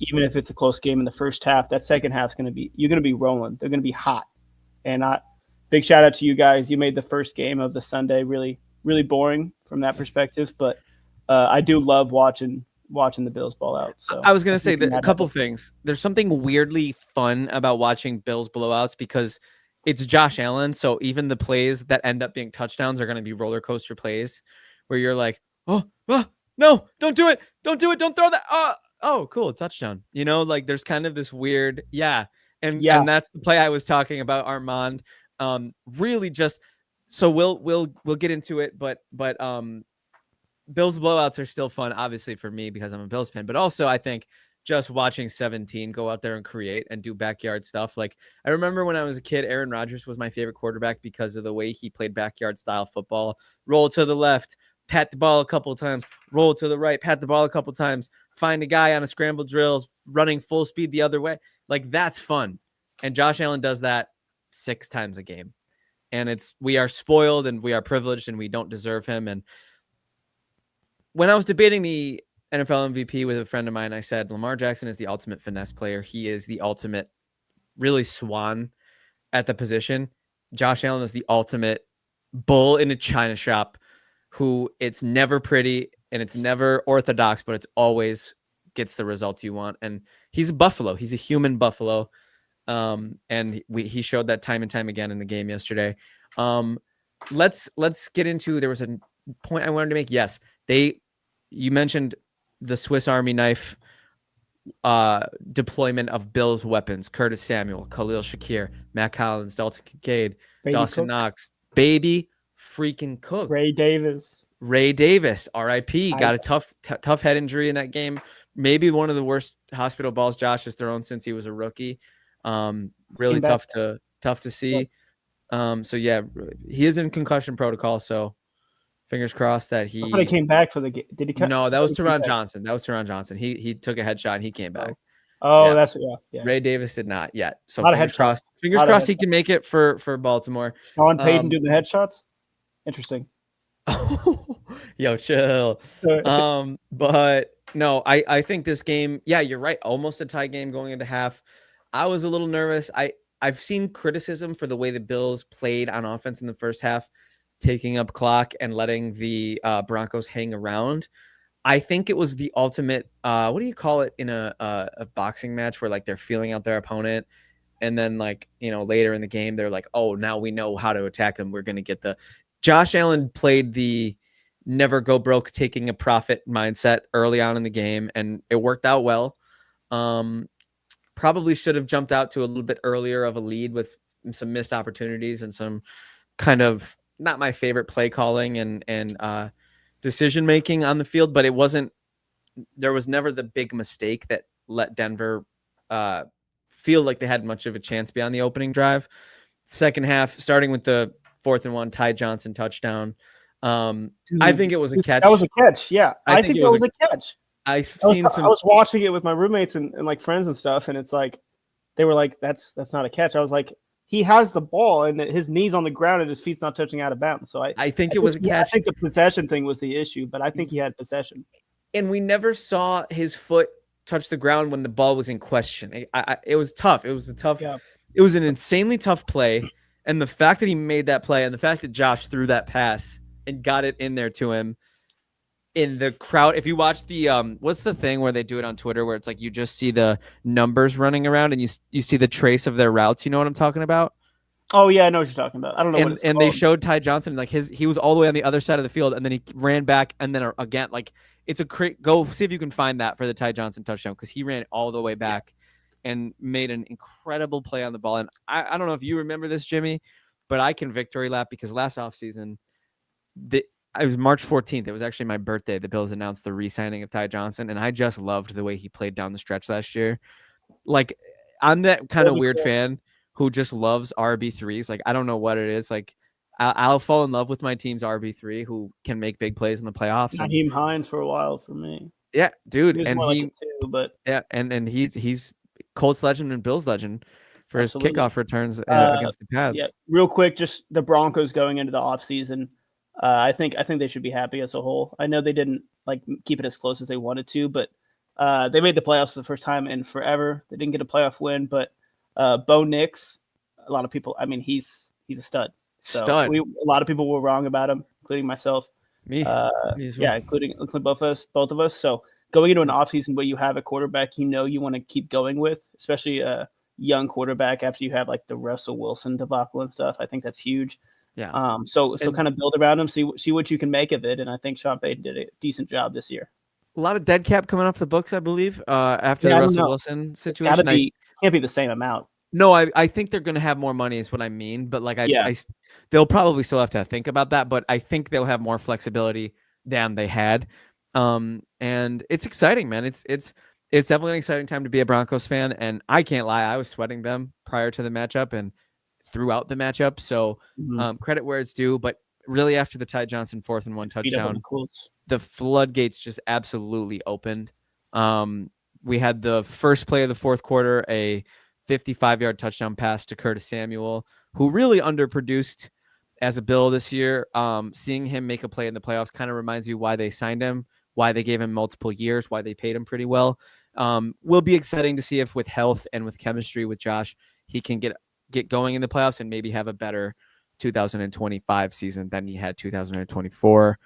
Even if it's a close game in the first half, that second half you're gonna be rolling. They're gonna be hot. And big shout out to you guys. You made the first game of the Sunday really, really boring from that perspective, but I do love watching the Bills ball out. So I was gonna say that a couple things. There's something weirdly fun about watching Bills blowouts because it's Josh Allen. So even the plays that end up being touchdowns are going to be roller coaster plays where you're like, oh, no, don't do it. Don't do it. Don't throw that. Oh, cool. Touchdown. Like there's kind of this weird. Yeah. And that's the play I was talking about, Armand. Really just, so we'll get into it, but Bills blowouts are still fun, obviously for me because I'm a Bills fan, but also I think just watching 17 go out there and create and do backyard stuff. Like I remember when I was a kid, Aaron Rodgers was my favorite quarterback because of the way he played backyard style football. Roll to the left, pat the ball a couple of times, roll to the right, pat the ball a couple of times, find a guy on a scramble drill running full speed the other way. Like that's fun. And Josh Allen does that 6 times a game. And we are spoiled and we are privileged and we don't deserve him. And when I was debating the NFL MVP with a friend of mine, I said Lamar Jackson is the ultimate finesse player. He is the ultimate really swan at the position. Josh Allen is the ultimate bull in a china shop who it's never pretty and it's never orthodox, but it's always gets the results you want. And he's a buffalo. He's a human buffalo. And he showed that time and time again in the game yesterday. Let's get into, there was a point I wanted to make. Yes, you mentioned the Swiss Army knife deployment of Bills weapons: Curtis Samuel, Khalil Shakir, Matt Collins, Dalton Kincaid, Dawson Knox, baby freaking Cook, Ray Davis, RIP, got a tough head injury in that game. Maybe one of the worst hospital balls Josh has thrown since he was a rookie. Really tough to see. So yeah, he is in concussion protocol. So fingers crossed that he. I thought he came back for the game. Did he come? No, that was Teron Johnson. He took a headshot and he came back. Oh, yeah. That's yeah. Ray Davis did not yet. So fingers crossed. Fingers crossed he can make it for Baltimore. Sean Payton doing the headshots. Interesting. Yo, chill. But no, I think this game. Yeah, you're right. Almost a tie game going into half. I was a little nervous. I've seen criticism for the way the Bills played on offense in the first half, taking up clock and letting the Broncos hang around. I think it was the ultimate, what do you call it in a boxing match where like they're feeling out their opponent and then like, later in the game, they're like, oh, now we know how to attack him. We're going to get Josh Allen played the never go broke, taking a profit mindset early on in the game, and it worked out well. Probably should have jumped out to a little bit earlier of a lead with some missed opportunities and some kind of not my favorite play calling and decision making on the field, but there was never the big mistake that let Denver feel like they had much of a chance beyond the opening drive. Second half, starting with the 4th and 1 Ty Johnson touchdown. I think it was a catch. That was a catch. Yeah. I think that was a catch. I was watching it with my roommates and like friends and stuff, and it's like they were like, "That's not a catch." I was like, "He has the ball, and his knees on the ground, and his feet's not touching out of bounds." So I think it was a catch. I think the possession thing was the issue, but I think he had possession. And we never saw his foot touch the ground when the ball was in question. It was tough. It was Yeah. It was an insanely tough play. And the fact that he made that play and the fact that Josh threw that pass and got it in there to him in the crowd. If you watch the what's the thing where they do it on Twitter where it's like you just see the numbers running around and you see the trace of their routes. You know what I'm talking about? Oh yeah, I know what you're talking about. I don't know what it's And called. they showed Ty Johnson like he was all the way on the other side of the field and then he ran back and then again like it's a go see if you can find that for the Ty Johnson touchdown because he ran all the way back and made an incredible play on the ball. And I don't know if you remember this, Jimmy, but I can victory lap because last offseason it was March 14th. It was actually my birthday. The Bills announced the re-signing of Ty Johnson, and I just loved the way he played down the stretch last year. Like, I'm that kind of weird fan who just loves RB3s. Like, I don't know what it is. Like, I'll fall in love with my team's RB3 who can make big plays in the playoffs. Naheem Hines for a while for me. Yeah, dude. He was and more like it too, but yeah, and he's Colts legend and Bills legend for absolutely. his kickoff returns against the Pats. Yeah, real quick, just the Broncos going into the offseason. I think they should be happy as a whole. I know they didn't like keep it as close as they wanted to, but they made the playoffs for the first time in forever. They didn't get a playoff win, but Bo Nix, a lot of people. I mean, he's a stud. So Stud. a lot of people were wrong about him, including myself. Me Me yeah, including both of us. So going into an offseason where you have a quarterback you want to keep going with, especially a young quarterback after you have like the Russell Wilson debacle and stuff, I think that's huge. Yeah. So kind of build around him, see what you can make of it, and I think Sean Payton did a decent job this year. A lot of dead cap coming off the books, I believe, after the Russell Wilson situation. Can't be the same amount. No, I think they're going to have more money is what I mean, but like they'll probably still have to think about that, but I think they'll have more flexibility than they had. And it's exciting, man. It's definitely an exciting time to be a Broncos fan, and I can't lie, I was sweating them prior to the matchup and throughout the matchup. So credit where it's due, but really after the Ty Johnson 4th and 1 touchdown, the floodgates just absolutely opened. We had the first play of the fourth quarter, a 55-yard touchdown pass to Curtis Samuel, who really underproduced as a Bill this year. Seeing him make a play in the playoffs kind of reminds you why they signed him, why they gave him multiple years, why they paid him pretty well. Will be exciting to see if with health and with chemistry with Josh, he can get going in the playoffs and maybe have a better 2025 season than he had 2024.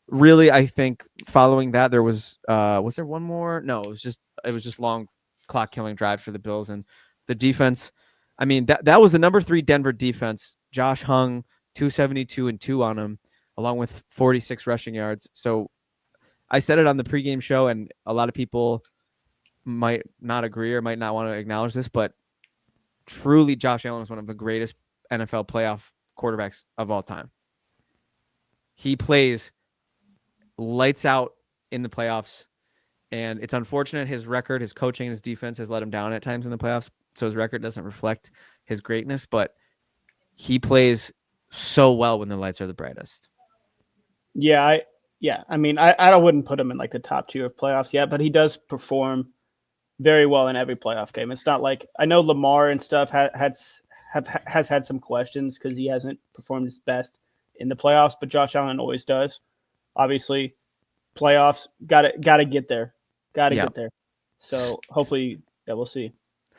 Really, I think following that, there was there one more? No, it was just long clock killing drives for the Bills and the defense. I mean, that was the number 3 Denver defense. Josh hung 272 and 2 on him, along with 46 rushing yards. So I said it on the pregame show, and a lot of people might not agree or might not want to acknowledge this, but truly, Josh Allen is one of the greatest NFL playoff quarterbacks of all time. He plays lights out in the playoffs, and it's unfortunate his record, his coaching, his defense has let him down at times in the playoffs, so his record doesn't reflect his greatness, but he plays so well when the lights are the brightest. I mean, I wouldn't put him in like the top tier of playoffs yet, but he does perform very well in every playoff game. It's not like I know Lamar and stuff has had some questions because he hasn't performed his best in the playoffs, but Josh Allen always does. Obviously, playoffs gotta get there, get there. So hopefully, we'll see.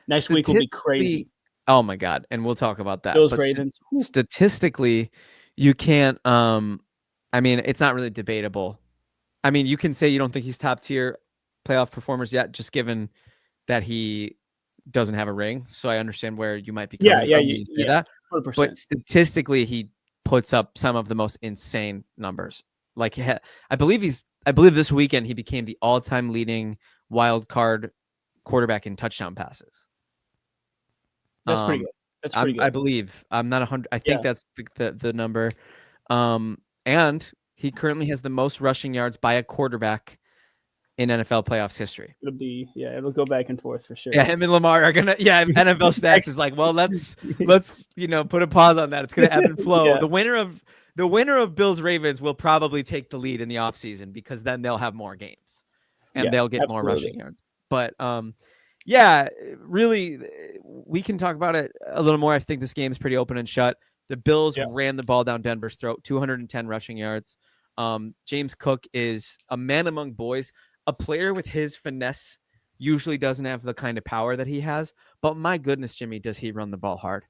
Next week will be crazy. Oh my God, and we'll talk about that. Bills Ravens. Statistically, you can't. I mean, it's not really debatable. I mean, you can say you don't think he's top tier playoff performers yet, just given that he doesn't have a ring. So I understand where you might be coming from when you say that. 100%. But statistically, he puts up some of the most insane numbers. Like I believe this weekend he became the all-time leading wild card quarterback in touchdown passes. That's pretty good. That's pretty good. I believe. I'm not 100. I think that's the number. And he currently has the most rushing yards by a quarterback in NFL playoffs history. It'll go back and forth for sure. Yeah, him and Lamar are gonna. Yeah, NFL Stats is like, well, let's put a pause on that. It's gonna ebb and flow. Yeah. The winner of Bills Ravens will probably take the lead in the offseason because then they'll have more games and they'll get more rushing yards. But really, we can talk about it a little more. I think this game is pretty open and shut. The Bills ran the ball down Denver's throat, 210 rushing yards. James Cook is a man among boys. a player with his finesse usually doesn't have the kind of power that he has. But my goodness, Jimmy, does he run the ball hard?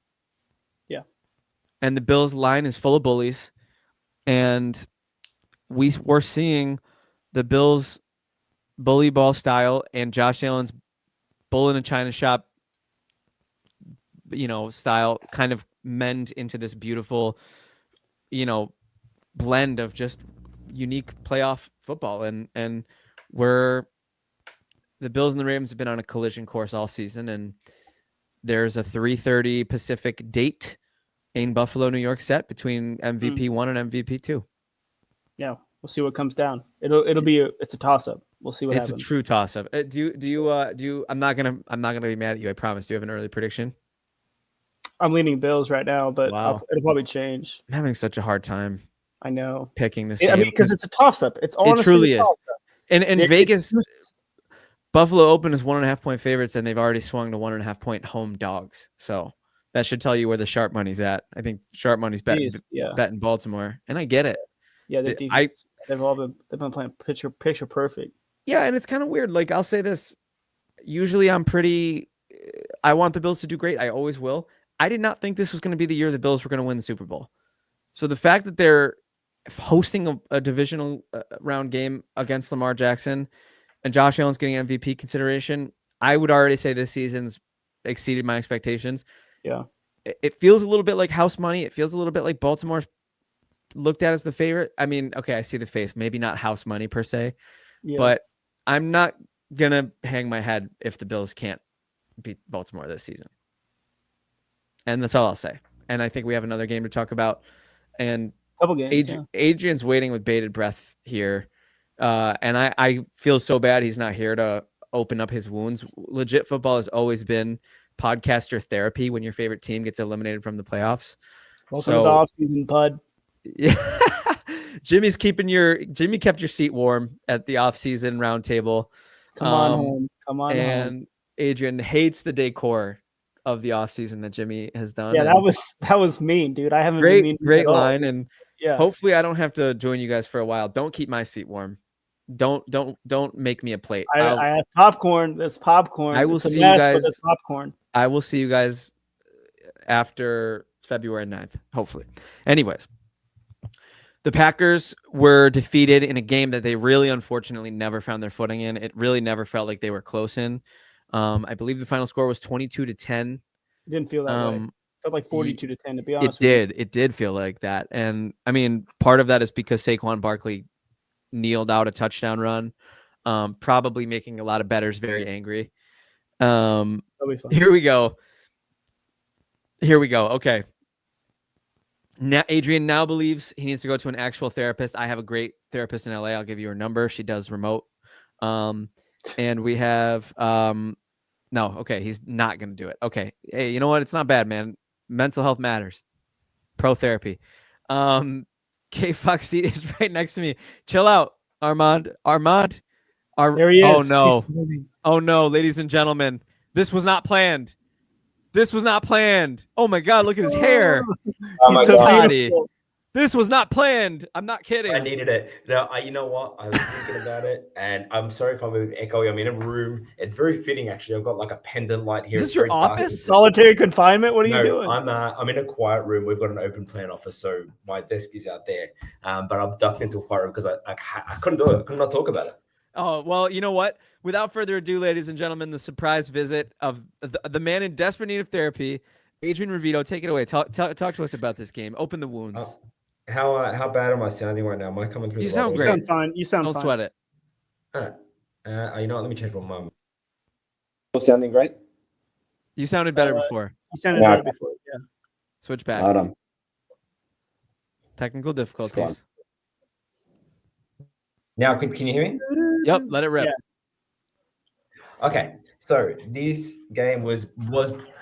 Yeah. And the Bills line is full of bullies. And we're seeing the Bills bully ball style and Josh Allen's bull in a china shop, style kind of mend into this beautiful, blend of just unique playoff football. And the Bills and the Ravens have been on a collision course all season, and there's a 3:30 Pacific date in Buffalo, New York set between MVP 1 and MVP 2. Yeah, we'll see what comes down. It's a toss up. We'll see what happens. It's a true toss up. Do you? I'm not gonna be mad at you. I promise. Do you have an early prediction? I'm leaning Bills right now, but wow. It'll probably change. I'm having such a hard time. I know picking this game. I mean, because it's a toss up. It's honestly it truly is. And Vegas, Buffalo opened as 1.5 point favorites, and they've already swung to 1.5 point home dogs. So that should tell you where the sharp money's at. I think sharp money's betting Baltimore, and I get it. Yeah, they've been playing picture perfect. Yeah, and it's kind of weird. Like, I'll say this. Usually I want the Bills to do great. I always will. I did not think this was going to be the year the Bills were going to win the Super Bowl. So the fact that they're hosting a divisional round game against Lamar Jackson and Josh Allen's getting MVP consideration, I would already say this season's exceeded my expectations. Yeah. It feels a little bit like house money. It feels a little bit like Baltimore's looked at as the favorite. I mean, okay, I see the face. Maybe not house money per se, but I'm not going to hang my head if the Bills can't beat Baltimore this season. And that's all I'll say. And I think we have another game to talk about. And couple games, Adrian's waiting with bated breath here. And I feel so bad he's not here to open up his wounds. Legit football has always been podcaster therapy when your favorite team gets eliminated from the playoffs. Welcome to the offseason, bud. Yeah. Jimmy kept your seat warm at the offseason round table. Come on home. And Adrian hates the decor of the offseason that Jimmy has done. Yeah, that was mean, dude. I haven't been mean. Great line. And hopefully I don't have to join you guys for a while. Don't keep my seat warm. Don't make me a plate. I have popcorn. There's popcorn. I will see you guys. Popcorn. I will see you guys after February 9th, hopefully. Anyways, the Packers were defeated in a game that they really, unfortunately, never found their footing in. It really never felt like they were close in. I believe the final score was 22-10. It didn't feel that way. It felt like 42-10, to be honest. It did feel like that. And I mean, part of that is because Saquon Barkley kneeled out a touchdown run, probably making a lot of bettors very angry. Here we go. Okay. Now Adrian now believes he needs to go to an actual therapist. I have a great therapist in LA. I'll give you her number. She does remote. And we have no, okay, he's not going to do it. Okay. Hey, you know what? It's not bad, man. Mental health matters. Pro therapy. K Fox seat is right next to me. Chill out, Armand. There he is. Oh no, ladies and gentlemen. This was not planned. Oh my God, look at his hair. Oh, he's so body. This was not planned. I'm not kidding. I needed it. No, you know what? I was thinking about it, and I'm sorry if I'm echoey. I'm in a room. It's very fitting, actually. I've got like a pendant light here. Is this your office? Solitary confinement? What are you doing? I'm in a quiet room. We've got an open plan office, so my desk is out there. But I've ducked into a quiet room because I couldn't do it. I could not talk about it. Oh, well, you know what? Without further ado, ladies and gentlemen, the surprise visit of the man in desperate need of therapy, Adrian Revito. Take it away. Talk to us about this game. Open the wounds. How bad am I sounding right now? Am I coming through? You sound great. You sound fine. Don't sweat it. All right. You know what? Let me change my mind. Sounding great. You sounded better before. You sounded better before. Yeah. Switch back. Technical difficulties. Now, can you hear me? Yep. Let it rip. Yeah. Okay. So this game was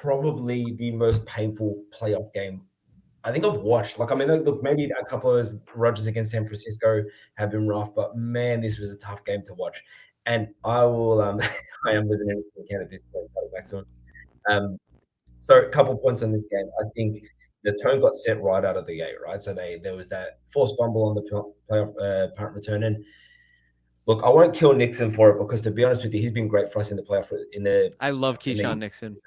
probably the most painful playoff game I think I've watched. Like, I mean, look, maybe a couple of Rodgers against San Francisco have been rough, but man, this was a tough game to watch. And I will, I am living in Canada at this point, back soon. So a couple of points on this game. I think the tone got set right out of the gate, right? So there was that forced fumble on the playoff punt return, and Look, I won't kill Nixon for it because, to be honest with you, he's been great for us in the playoff. I love Keyshawn Nixon.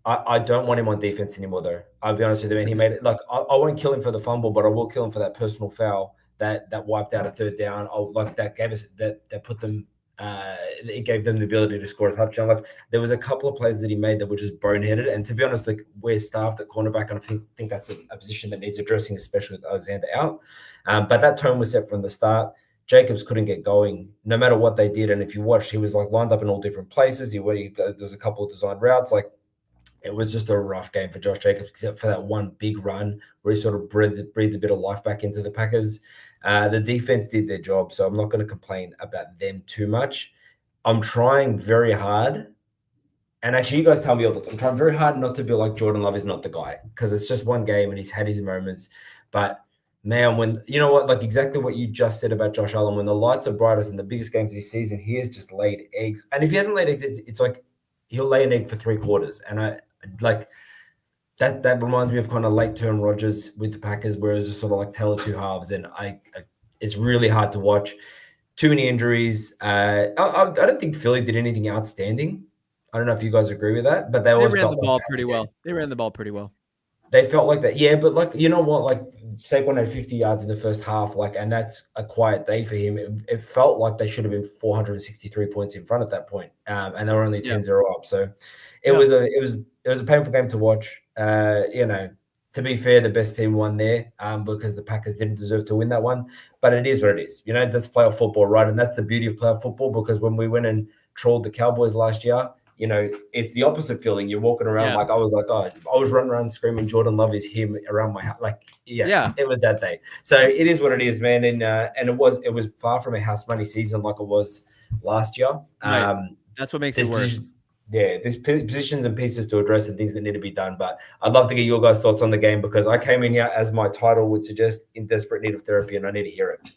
I don't want him on defense anymore, though. I'll be honest with you. And he made it. Like, I won't kill him for the fumble, but I will kill him for that personal foul that wiped out a third down. That gave us that put them. It gave them the ability to score a touchdown. Like, there was a couple of plays that he made that were just boneheaded. And to be honest, like, we're staffed at cornerback, and I think that's a position that needs addressing, especially with Alexander out. But that tone was set from the start. Jacobs couldn't get going no matter what they did. And if you watched, he was like lined up in all different places. There was a couple of designed routes. Like, it was just a rough game for Josh Jacobs, except for that one big run where he sort of breathed a bit of life back into the Packers. The defense did their job, so I'm not going to complain about them too much. I'm trying very hard. And actually, you guys tell me all the time. I'm trying very hard not to be like Jordan Love is not the guy, because it's just one game and he's had his moments. But man, when you know what, like exactly what you just said about Josh Allen, when the lights are brightest in the biggest games this season, he has just laid eggs. And if he hasn't laid eggs, it's like he'll lay an egg for 3 quarters. And I like that reminds me of kind of late term Rodgers with the Packers, where it's just sort of like tell of 2 halves. And it's really hard to watch. Too many injuries. I don't think Philly did anything outstanding. I don't know if you guys agree with that, but they ran the ball pretty well. They ran the ball pretty well. They felt like that. Yeah, but like, you know what? Like, Saquon had 50 yards in the first half, like, and that's a quiet day for him. It felt like they should have been 463 points in front at that point. And they were only 10-0 up. So it was a painful game to watch. You know, to be fair, the best team won there because the Packers didn't deserve to win that one. But it is what it is. You know, that's playoff football, right? And that's the beauty of playoff football, because when we went and trolled the Cowboys last year, you know, it's the opposite feeling. You're walking around like I was running around screaming, Jordan Love is him around my house. Like, it was that day. So it is what it is, man. And it was far from a house money season like it was last year. Right. That's what makes it worse. There's positions and pieces to address and things that need to be done. But I'd love to get your guys' thoughts on the game, because I came in here, as my title would suggest, in desperate need of therapy, and I need to hear it.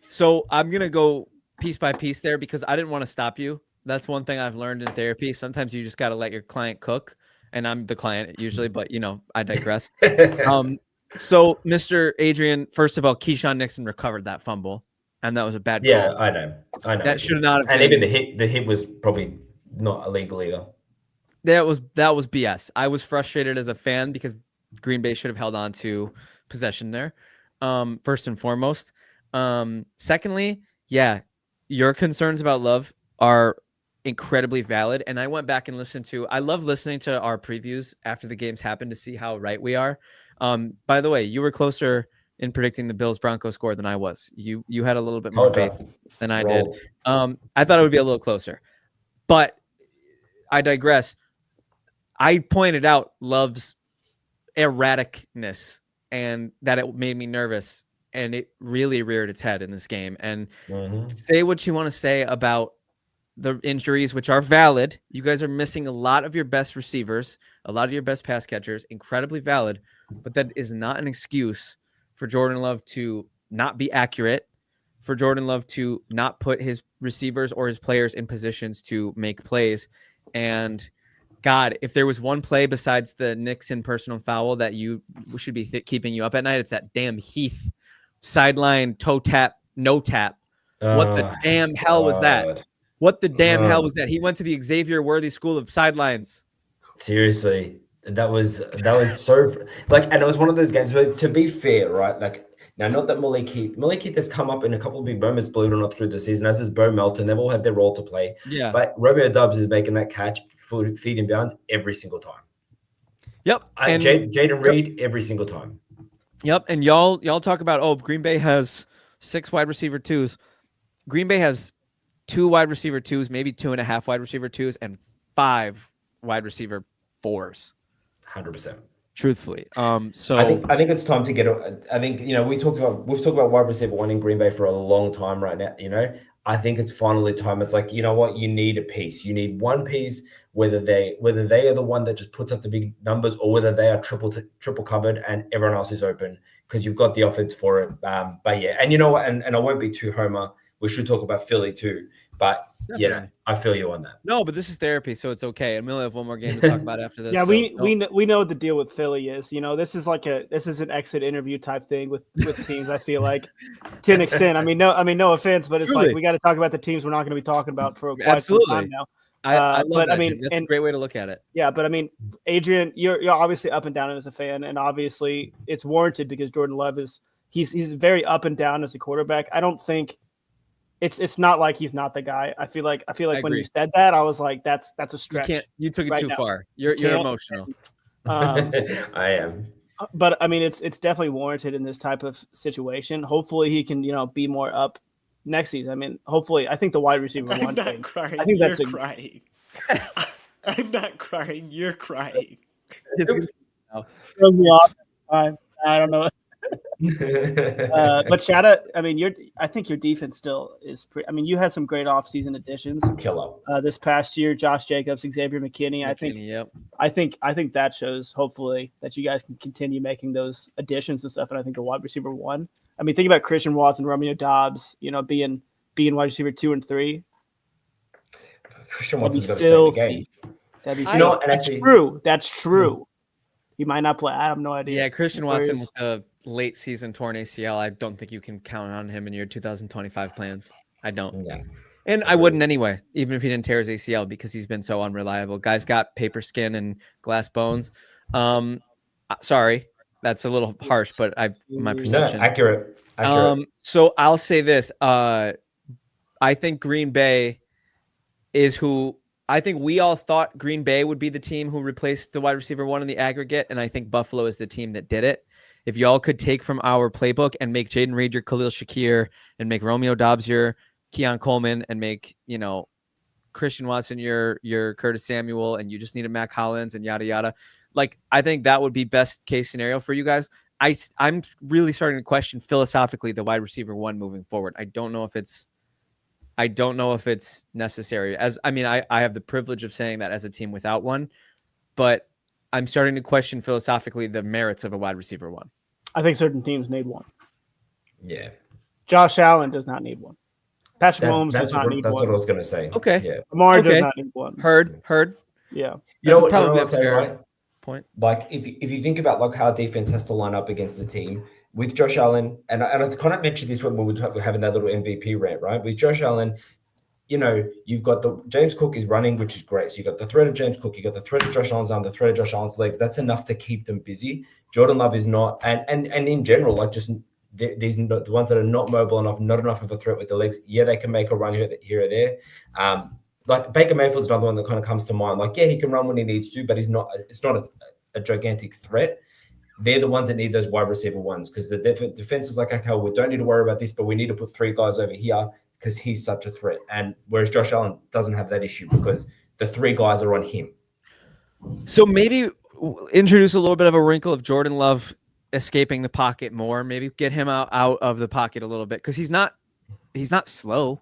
So I'm going to go piece by piece there, because I didn't want to stop you. That's one thing I've learned in therapy. Sometimes you just got to let your client cook, and I'm the client usually, but you know, I digress. So Mr. Adrian, first of all, Keyshawn Nixon recovered that fumble, and that was a bad call. Yeah, I know. That should not have and been. Even the hit was probably not illegal either. That was BS. I was frustrated as a fan because Green Bay should have held on to possession there. First and foremost. Secondly, your concerns about Love are incredibly valid. And I went back and I love listening to our previews after the games happen to see how right we are. By the way, you were closer in predicting the Bills-Broncos score than I was. You had a little bit more faith than I did. I thought it would be a little closer, but I digress. I pointed out Love's erraticness and that it made me nervous, and it really reared its head in this game. And say what you want to say about the injuries, which are valid. You guys are missing a lot of your best receivers, a lot of your best pass catchers, incredibly valid, but that is not an excuse for Jordan Love to not be accurate, for Jordan Love to not put his receivers or his players in positions to make plays. And God, if there was one play besides the Nixon personal foul that you should be keeping you up at night, it's that damn Heath sideline toe tap, no tap. What the damn hell was that? What the damn hell was that? He went to the Xavier Worthy School of Sidelines. Seriously, that was so like, and it was one of those games where, to be fair, right? Like, now, not that Malik Heath has come up in a couple of big moments, believe it or not, through the season, as is Bo Melton. They've all had their role to play. Yeah. But Romeo Doubs is making that catch, feed in bounds every single time. Yep. And Jaden Reed every single time. Yep. And y'all talk about, Green Bay has 6 wide receiver 2s. Green Bay has 2 wide receiver 2s, maybe 2.5 wide receiver 2s, and 5 wide receiver 4s. 100%. Truthfully. So I think it's time to get. I think, you know, we've talked about wide receiver 1 in Green Bay for a long time right now. You know, I think it's finally time. It's like, you know what, you need a piece. You need one piece, whether they are the one that just puts up the big numbers, or whether they are triple covered and everyone else is open, because you've got the offense for it. But yeah, and you know what, and I won't be too homer we should talk about Philly too. But Definitely. I feel you on that. No, but this is therapy, so it's okay. And we only have one more game to talk about after this. Yeah, so, we know what the deal with Philly is. This is an exit interview type thing with teams. I feel like to an extent. No offense, but it's Truly. like we got to talk about the teams we're not going to be talking about for quite some time now. I love that. That's a great way to look at it. Yeah, but Adrian, you're obviously up and down as a fan, and obviously it's warranted because Jordan Love he's very up and down as a quarterback. I don't think it's not like he's not the guy. I feel like when you said that, I was like, that's a stretch. You took it too far. You're emotional. I am. But it's definitely warranted in this type of situation. Hopefully he can be more up next season. Hopefully, I think the wide receiver one thing. Crying. I think that's crying. I'm not crying. You're crying. Throws me off. I don't know. But Shada, I think your defense still is pretty. You had some great offseason additions. Killer. This past year, Josh Jacobs, Xavier McKinney. I think that shows hopefully that you guys can continue making those additions and stuff. And I think the wide receiver one. Think about Christian Watson, Romeo Dobbs. Being wide receiver 2 and 3. Christian Watson's got to stay in the game. That's true. He might not play. I have no idea. Yeah, Christian Watson with the late season torn ACL. I don't think you can count on him in your 2025 plans. I don't. Yeah. And I wouldn't anyway, even if he didn't tear his ACL, because he's been so unreliable. Guy's got paper skin and glass bones. Sorry, that's a little harsh, but my perception. No, accurate. So I'll say this. I think Green Bay is who. I think we all thought Green Bay would be the team who replaced the wide receiver one in the aggregate, and I think Buffalo is the team that did it. If y'all could take from our playbook and make Jaden Reed your Khalil Shakir and make Romeo Dobbs your Keon Coleman and make, Christian Watson your Curtis Samuel, and you just need a Mac Hollins and yada, yada. Like, I think that would be best case scenario for you guys. I'm really starting to question philosophically the wide receiver one moving forward. I don't know if it's necessary. I have the privilege of saying that as a team without one, but I'm starting to question philosophically the merits of a wide receiver one. I think certain teams need one. Yeah. Josh Allen does not need one. Patrick Mahomes does not need one. That's what I was going to say. Okay. Yeah. Lamar does not need one. Heard. Yeah. That's probably a fair point. Like, if you think about like how defense has to line up against the team with Josh Allen, and I kind of mentioned this when we were having that little MVP rant, right? With Josh Allen, you've got the James Cook is running, which is great. So you got the threat of James Cook, you got the threat of Josh Allen's arm, the threat of Josh Allen's legs. That's enough to keep them busy. Jordan Love is not, and in general, like just these the ones that are not mobile enough, not enough of a threat with the legs. Yeah, they can make a run here or there. Like Baker Mayfield's another one that kind of comes to mind. Like, yeah, he can run when he needs to, but it's not a gigantic threat. They're the ones that need those wide receiver ones because the defense is like, okay, we don't need to worry about this, but we need to put 3 guys over here because he's such a threat. And whereas Josh Allen doesn't have that issue because the 3 guys are on him. So maybe introduce a little bit of a wrinkle of Jordan Love escaping the pocket more. Maybe get him out of the pocket a little bit because he's not slow.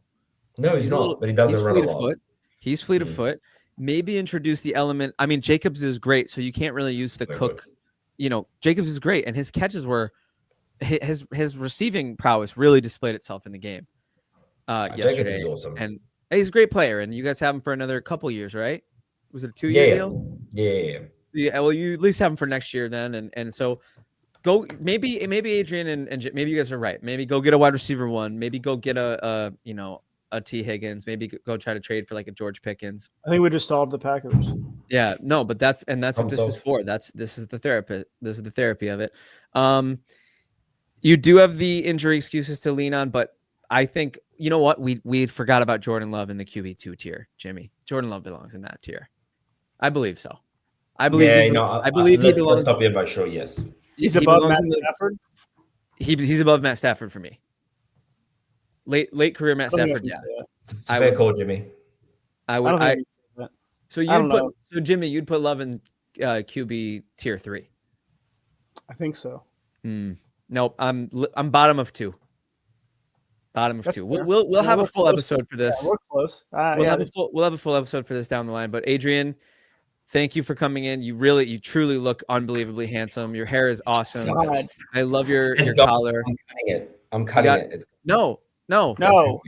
No, he's not, but he doesn't run a lot. He's fleet of foot. Maybe introduce the element. Jacobs is great, so you can't really use the Cook. Jacobs is great, and his catches were his receiving prowess really displayed itself in the game yesterday. Jacobs is awesome, and he's a great player. And you guys have him for another couple years, right? Was it a 2-year deal? Yeah. Well, you at least have him for next year then, and so go. Maybe Adrian and maybe you guys are right. Maybe go get a wide receiver one. Maybe go get a T. Higgins, maybe go try to trade for like a George Pickens. I think we just solved the Packers. Yeah, no, but that's what this is for. This is the therapy. This is the therapy of it. You do have the injury excuses to lean on, but I think you know what we forgot about Jordan Love in the QB2 tier. Jimmy, Jordan Love belongs in that tier. I believe so. I believe. I believe he belongs. Let's not be about sure. Yes, he's above Matt Stafford. He's above Matt Stafford for me. Late career Matt Stafford. Yeah, it's a fair call, Jimmy. So Jimmy, you'd put Love in QB tier 3. I think so. Nope, I'm bottom of 2. Bottom of 2. We'll have a full episode for this. Yeah, we're close. We'll have a full episode for this down the line. But Adrian, thank you for coming in. You truly look unbelievably handsome. Your hair is awesome. God. I love your collar. I'm cutting it. No, No. No.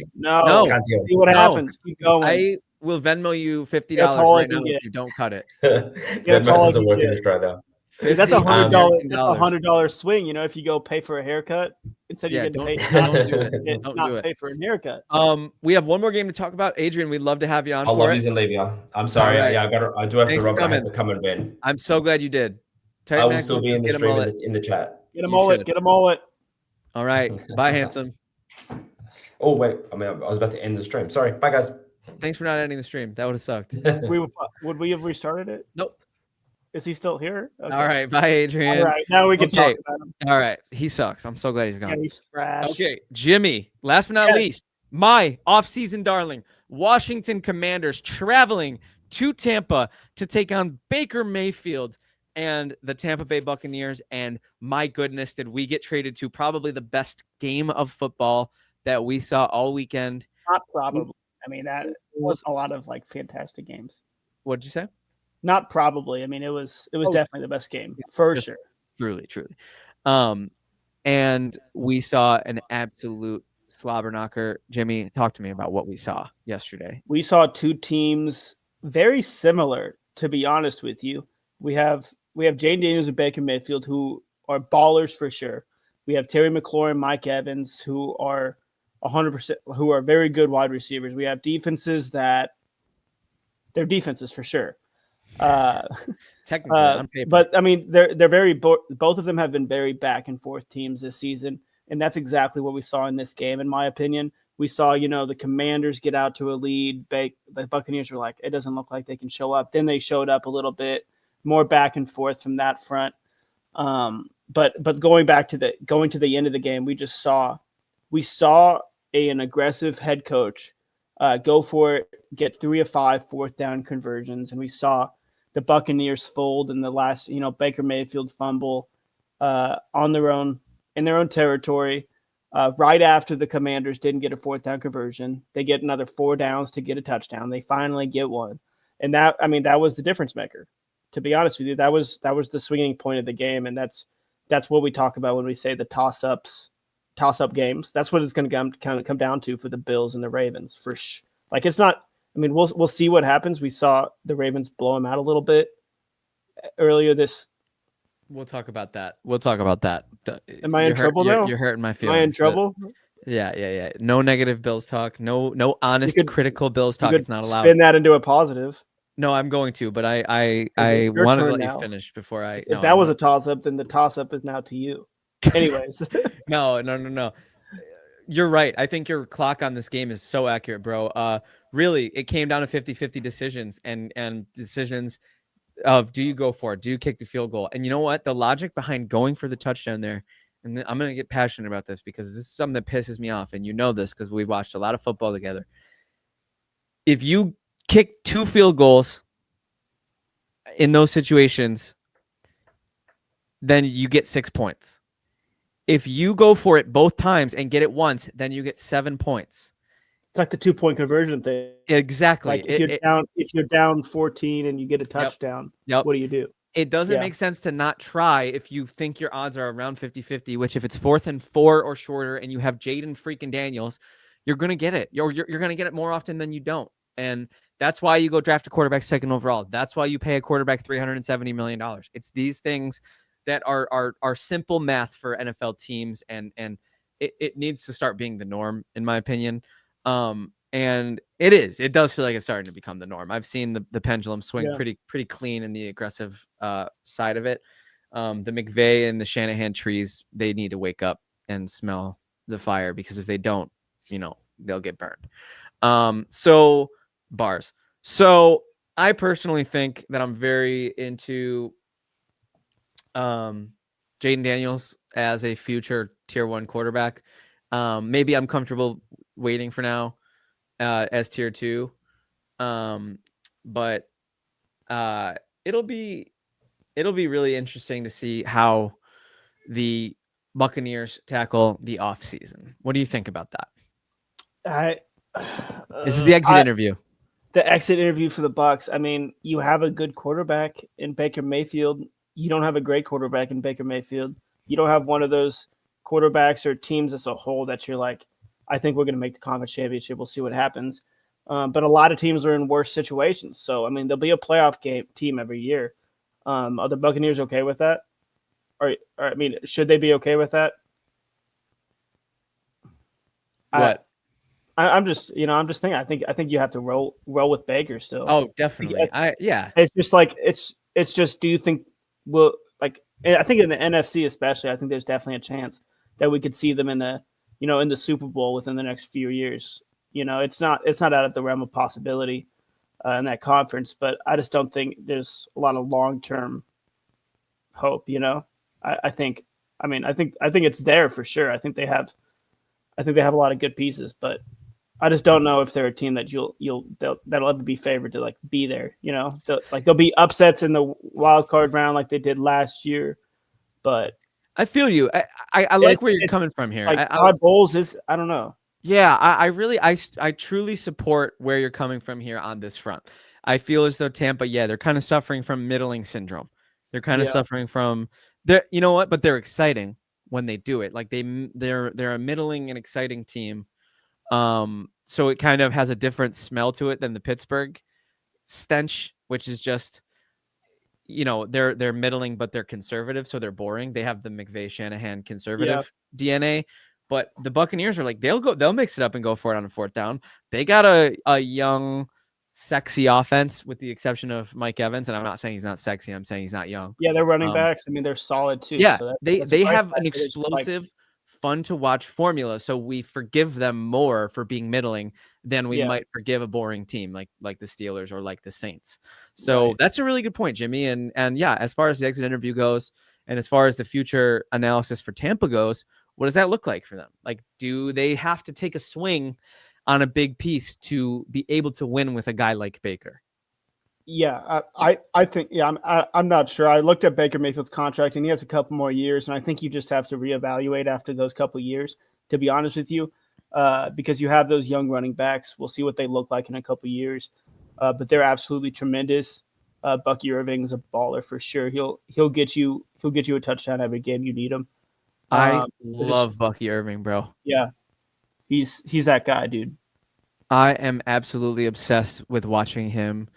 Can't deal. See what happens. Keep going. I will Venmo you $50 right now if you don't cut it. Venmo doesn't work in Australia. That's $50 $100. American That's $100 swing. If you go pay for a haircut instead, you get to pay. Don't do it. Don't do it. Pay for a haircut. We have one more game to talk about. Adrian, we'd love to have you on. I love you and leave you. I'm sorry. Right. Yeah, I do have Thanks to for run. I have coming. to come and win. I'm so glad you did. I will still be in the stream in the chat. Get a mullet. Get a mullet. All right. Bye, handsome. Oh wait, I was about to end the stream. Sorry. Bye, guys. Thanks for not ending the stream. That would have sucked. Would we have restarted it? Nope. Is he still here? Okay. All right. Bye, Adrian. All right. Now we can talk about him. All right. He sucks. I'm so glad he's gone. Yeah, he's trash. Okay. Jimmy, last but not least, my off-season darling, Washington Commanders traveling to Tampa to take on Baker Mayfield and the Tampa Bay Buccaneers. And my goodness, did we get traded to probably the best game of football that we saw all weekend. Not probably. I mean, that was a lot of fantastic games. What'd you say? Not probably. I mean, it was definitely the best game for sure. Truly. And we saw an absolute slobber knocker. Jimmy, talk to me about what we saw yesterday. We saw two teams very similar, to be honest with you. We have Jane Daniels and Baker Mayfield, who are ballers for sure. We have Terry McLaurin, Mike Evans, who are 100%, who are very good wide receivers. We have defenses that they're defenses for sure. Technically, on paper. But I mean, they're very both of them have been very back and forth teams this season, and that's exactly what we saw in this game. In my opinion, we saw the Commanders get out to a lead. The Buccaneers were like, it doesn't look like they can show up. Then they showed up a little bit more back and forth from that front. But going to the end of the game, we saw an aggressive head coach go for it, get 3 of 5 fourth down conversions, and we saw the Buccaneers fold in the last, Baker Mayfield fumble in their own territory. Right after the Commanders didn't get a fourth down conversion, they get another 4 downs to get a touchdown. They finally get one, and that was the difference maker. To be honest with you, that was the swinging point of the game, and that's what we talk about when we say the toss-up games. That's what it's going to come down to for the Bills and the Ravens. For it's not. I mean, we'll see what happens. We saw the Ravens blow them out a little bit earlier this. We'll talk about that. Am I in trouble now? You're hurting my feelings. Am I in trouble? Yeah. No negative Bills talk. No honest critical Bills talk. It's not allowed. Spin that into a positive. No, I'm going to, but I wanted to let you finish before I. If that was a toss-up, then the toss-up is now to you. Anyways. No. You're right. I think your clock on this game is so accurate, bro. Really, it came down to 50-50 decisions and decisions of, do you go for it? Do you kick the field goal? And you know what? The logic behind going for the touchdown there, and I'm going to get passionate about this because this is something that pisses me off, and you know this because we've watched a lot of football together. If you kick 2 field goals in those situations, then you get 6 points. If you go for it both times and get it once, then you get 7 points. It's like the 2-point conversion thing. Exactly. Like if you're down 14 and you get a touchdown, what do you do? It doesn't make sense to not try if you think your odds are around 50-50, which if it's 4th and 4 or shorter and you have Jaden freaking Daniels, you're going to get it. You're going to get it more often than you don't. And that's why you go draft a quarterback 2nd overall. That's why you pay a quarterback $370 million. It's these things that are simple math for NFL teams, and it needs to start being the norm, in my opinion. And it does feel like it's starting to become the norm. I've seen the pendulum swing pretty clean in the aggressive side of it. The McVay and the Shanahan trees, they need to wake up and smell the fire, because if they don't, they'll get burned. So bars. So I personally think that I'm very into Jaden Daniels as a future tier 1 quarterback. Maybe I'm comfortable waiting for now as tier 2. But it'll be really interesting to see how the Buccaneers tackle the offseason. What do you think about that? This is the exit interview. The exit interview for the Bucs. I mean, you have a good quarterback in Baker Mayfield. You don't have a great quarterback in Baker Mayfield. You don't have one of those quarterbacks or teams as a whole that you're like, I think we're going to make the conference championship. We'll see what happens. But a lot of teams are in worse situations. So, I mean, there'll be a playoff team every year. Are the Buccaneers okay with that? Or, I mean, should they be okay with that? What? I'm just thinking. I think you have to roll with Baker still. Oh, definitely. Yeah. It's just like it's just. Do you think I think in the NFC especially, I think there's definitely a chance that we could see them in the Super Bowl within the next few years. It's not out of the realm of possibility in that conference, but I just don't think there's a lot of long-term hope. I think it's there for sure. I think they have a lot of good pieces, but I just don't know if they're a team that that'll ever be favored to be there. There'll be upsets in the wild card round like they did last year, but I feel you. I like where you're coming from here. Odd Bowls is, I don't know. Yeah, I truly support where you're coming from here on this front. I feel as though Tampa, they're kind of suffering from middling syndrome. They're kind of suffering from you know what? But they're exciting when they do it. Like they're a middling and exciting team. So it kind of has a different smell to it than the Pittsburgh stench, which is just, they're middling, but they're conservative. So they're boring. They have the McVay Shanahan conservative DNA, but the Buccaneers are like, they'll mix it up and go for it on a fourth down. They got a young, sexy offense with the exception of Mike Evans. And I'm not saying he's not sexy. I'm saying he's not young. Yeah. They're running backs. I mean, they're solid too. Yeah. So they have an explosive, fun to watch formula, so we forgive them more for being middling than we might forgive a boring team like the Steelers or like the Saints. So that's a really good point, Jimmy. And as far as the exit interview goes, and as far as the future analysis for Tampa goes, what does that look like for them? Like, do they have to take a swing on a big piece to be able to win with a guy like Baker? Yeah, I think I'm not sure. I looked at Baker Mayfield's contract, and he has a couple more years, and I think you just have to reevaluate after those couple years. To be honest with you, because you have those young running backs, we'll see what they look like in a couple years. But they're absolutely tremendous. Bucky Irving's a baller for sure. He'll get you a touchdown every game you need him. I love Bucky Irving, bro. Yeah, he's that guy, dude. I am absolutely obsessed with watching him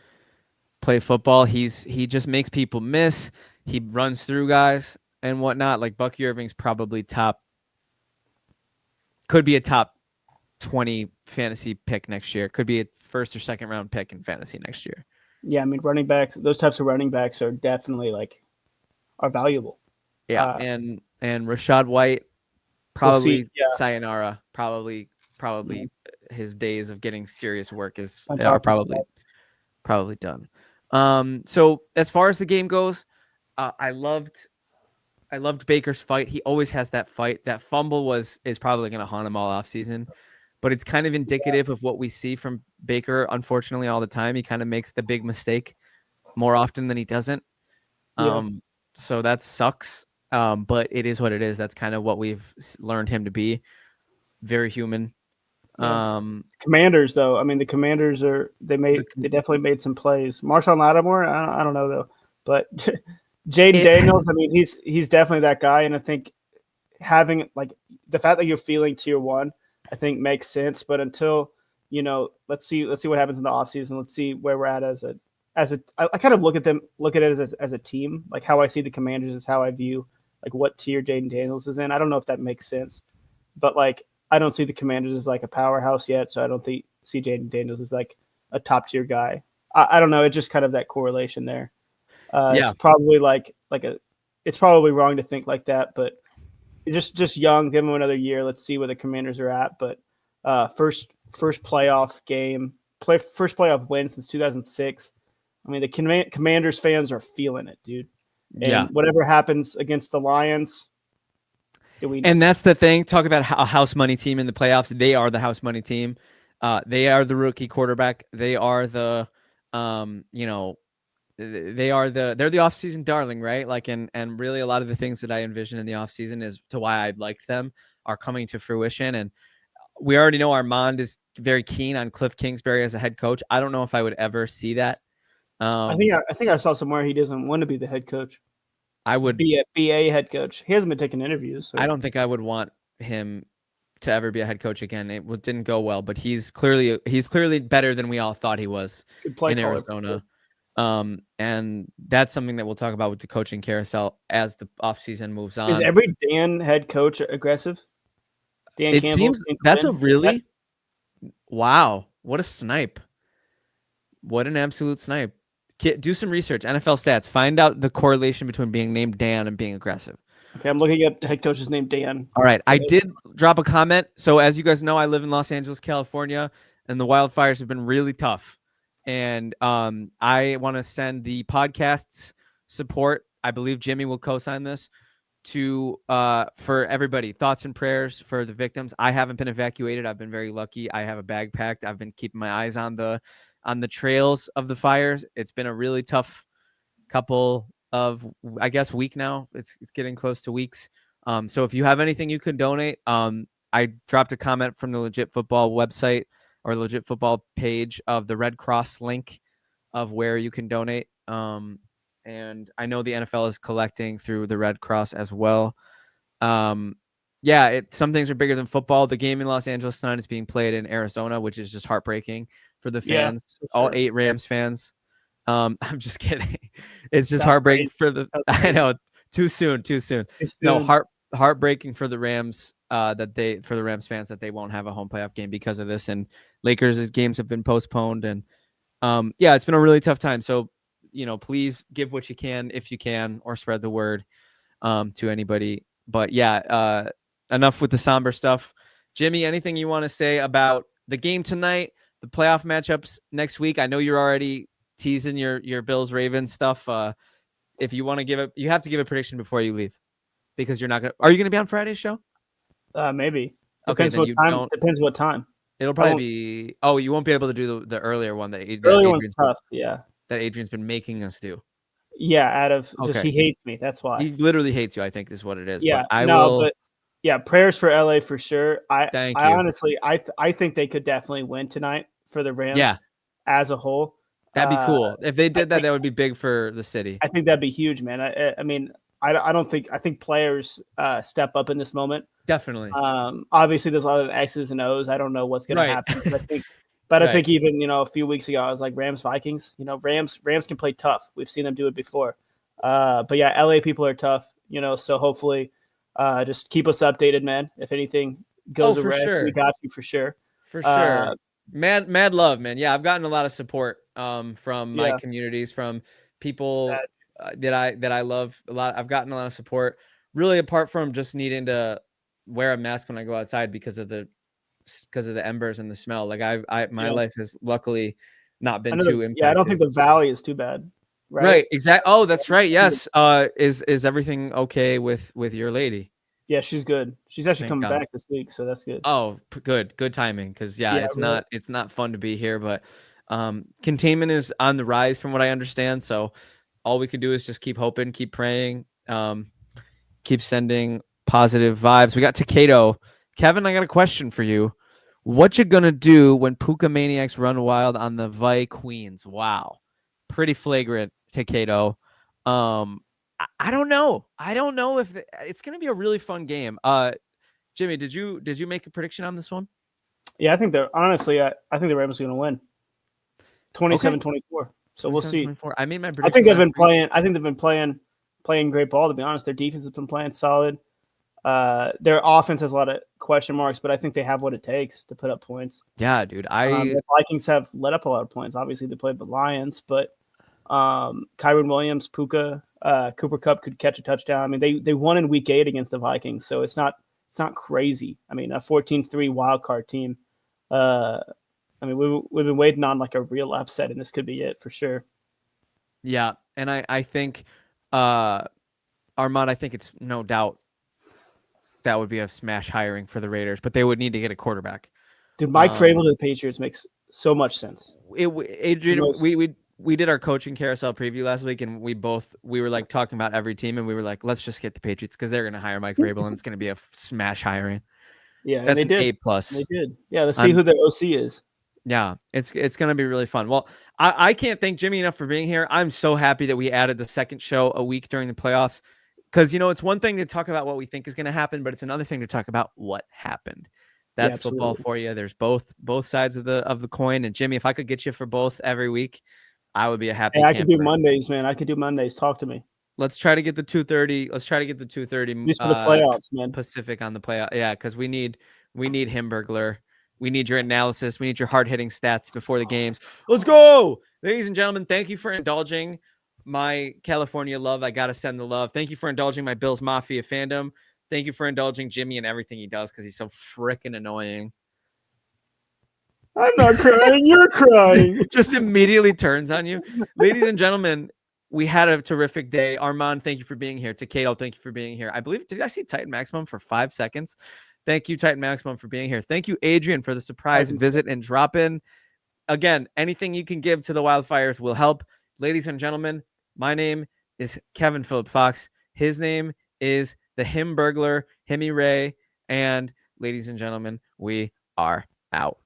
play football. He just makes people miss. He runs through guys and whatnot. Like Bucky Irving's probably could be a top 20 fantasy pick next year. Could be a first or second round pick in fantasy next year. Yeah, I mean, running backs, those types of running backs are definitely are valuable. Yeah, and Rashad White, probably sayonara. Probably his days of getting serious work are probably done. So as far as the game goes, I loved Baker's fight. He always has that fight. That fumble is probably going to haunt him all off season, but it's kind of indicative of what we see from Baker. Unfortunately, all the time, he kind of makes the big mistake more often than he doesn't. So that sucks. But it is what it is. That's kind of what we've learned him to be. Very human. Commanders, though. I mean, the Commanders they definitely made some plays. Marshawn Lattimore, I don't know though, but Jaden Daniels. I mean, he's definitely that guy, and I think having the fact that you're feeling tier one, I think makes sense. But until let's see what happens in the offseason. Let's see where we're at as a. I kind of look at it as a team. Like how I see the Commanders is how I view what tier Jaden Daniels is in. I don't know if that makes sense, but I don't see the Commanders as a powerhouse yet, so I don't see Jaden Daniels as a top tier guy. I don't know. It's just kind of that correlation there. It's probably it's probably wrong to think like that, but just young. Give him another year. Let's see where the Commanders are at. But first playoff game, first playoff win since 2006. I mean, the Commanders fans are feeling it, dude. And whatever happens against the Lions. And that's the thing. Talk about a house money team in the playoffs. They are the house money team. They are the rookie quarterback. They are they're the offseason darling, right? And really a lot of the things that I envision in the offseason as to why I liked them are coming to fruition. And we already know Armand is very keen on Cliff Kingsbury as a head coach. I don't know if I would ever see that. I think I saw somewhere he doesn't want to be the head coach. I would be a BA head coach. He hasn't been taking interviews. So. I don't think I would want him to ever be a head coach again. It didn't go well, but he's clearly better than we all thought he was in Arizona. And that's something that we'll talk about with the coaching carousel as the offseason moves on. Is every Dan head coach aggressive? Dan it Campbell, seems that's a really wow. What a snipe. What an absolute snipe. Do some research, NFL stats. Find out the correlation between being named Dan and being aggressive. Okay, I'm looking at head coach's name, Dan. All right. I did drop a comment. So as you guys know, I live in Los Angeles, California, and the wildfires have been really tough. And I want to send the podcast's support. I believe Jimmy will co-sign this to for everybody. Thoughts and prayers for the victims. I haven't been evacuated. I've been very lucky. I have a bag packed. I've been keeping my eyes on the trails of the fires. It's been a really tough couple of, I guess, week now. It's getting close to weeks. So if you have anything you can donate, I dropped a comment from the Legit Football website or Legit Football page of the Red Cross link of where you can donate. And I know the NFL is collecting through the Red Cross as well. Yeah, some things are bigger than football. The game in Los Angeles tonight is being played in Arizona, which is just heartbreaking for the fans, all 8 Rams fans. I'm just kidding. It's just heartbreaking for the. I know, too soon. No, heartbreaking for the Rams. For the Rams fans that they won't have a home playoff game because of this, and Lakers' games have been postponed, and yeah, it's been a really tough time. So please give what you can if you can, or spread the word to anybody. But yeah, enough with the somber stuff. Jimmy, anything you want to say about the game tonight, the playoff matchups next week? I know you're already teasing your Bills Ravens stuff. If you want to give it, you have to give a prediction before you leave, because you're not gonna. Are you gonna be on Friday's show? Maybe. Okay, depends what time. Depends what time. It'll probably be. Oh, you won't be able to do the earlier one that one's tough. Yeah. That Adrian's been making us do. Yeah, just he hates me. That's why. He literally hates you, I think, is what it is. Yeah, but yeah, prayers for LA for sure. Thank you. Honestly, I think they could definitely win tonight for the Rams. Yeah. As a whole. That'd be cool. If they did that would be big for the city. I think that'd be huge, man. I mean, I think players step up in this moment. Definitely. Obviously there's a lot of X's and O's. I don't know what's gonna happen. But I think even a few weeks ago I was like Rams Vikings. Rams can play tough. We've seen them do it before. But yeah, LA people are tough. So hopefully just keep us updated, man. If anything goes awry, sure. We got you for sure. For sure. Mad love, man. Yeah, I've gotten a lot of support from my communities, from people that I love a lot. I've gotten a lot of support, really, apart from just needing to wear a mask when I go outside because of the embers and the smell. Like my life has luckily not been too impacted. Yeah, I don't think the valley is too bad. Right. Exactly. Oh, that's right. Yes. Is everything okay with your lady? Yeah, she's good. She's actually coming back this week, so that's good. Oh, good timing. Because it's not fun to be here, but containment is on the rise from what I understand. So all we can do is just keep hoping, keep praying, keep sending positive vibes. We got Takado. Kevin, I got a question for you. What you gonna do when Puka Maniacs run wild on the Vi Queens? Wow, pretty flagrant, Takado. I don't know. I don't know if it's gonna be a really fun game. Jimmy, did you make a prediction on this one? Yeah, I think honestly, I think the Rams are gonna win. 27-24. So we'll see. I made my prediction. I think they've been playing great ball. To be honest, their defense has been playing solid. Their offense has a lot of question marks, but I think they have what it takes to put up points. Yeah, dude. The Vikings have let up a lot of points. Obviously, they played the Lions, but Kyron Williams, Puka, Cooper Kupp could catch a touchdown. I mean, they won in Week 8 against the Vikings, so it's not crazy. I mean, a 14-3 wild card team. I mean, we've been waiting on like a real upset, and this could be it for sure. Yeah, and I think Armand, I think it's no doubt that would be a smash hiring for the Raiders, but they would need to get a quarterback. Dude, Mike Vrabel to the Patriots makes so much sense. Adrian, we did our coaching carousel preview last week, and we were like talking about every team, and we were like, let's just get the Patriots because they're going to hire Mike Vrabel, and it's going to be a smash hiring. Yeah, that's an A+. They did. Yeah, let's see who their OC is. Yeah, it's going to be really fun. Well, I can't thank Jimmy enough for being here. I'm so happy that we added the second show a week during the playoffs. Because, it's one thing to talk about what we think is going to happen, but it's another thing to talk about what happened. That's football for you. There's both sides of the coin. And Jimmy, if I could get you for both every week, I would be a happy. Hey, I could do Mondays, man. I could do Mondays. Talk to me. Let's try to get the 2:30. Let's try to get the 2:30 for the playoffs, man. Pacific on the playoff. Yeah, because we need Hamburglar. We need your analysis. We need your hard-hitting stats before the games. Let's go, ladies and gentlemen. Thank you for indulging my California love. I gotta send the love. Thank you for indulging my Bills Mafia fandom. Thank you for indulging Jimmy and everything he does because he's so freaking annoying. I'm not crying. You're crying. Just immediately turns on you. Ladies and gentlemen, we had a terrific day. Armand, thank you for being here. Takedo, thank you for being here. I believe, did I see Titan Maximum for 5 seconds? Thank you, Titan Maximum, for being here. Thank you, Adrian, for the surprise visit and drop in. Again, anything you can give to the Wildfires will help. Ladies and gentlemen, my name is Kevin Phillip Fox. His name is the Him Burglar, Himmy Ray. And ladies and gentlemen, we are out.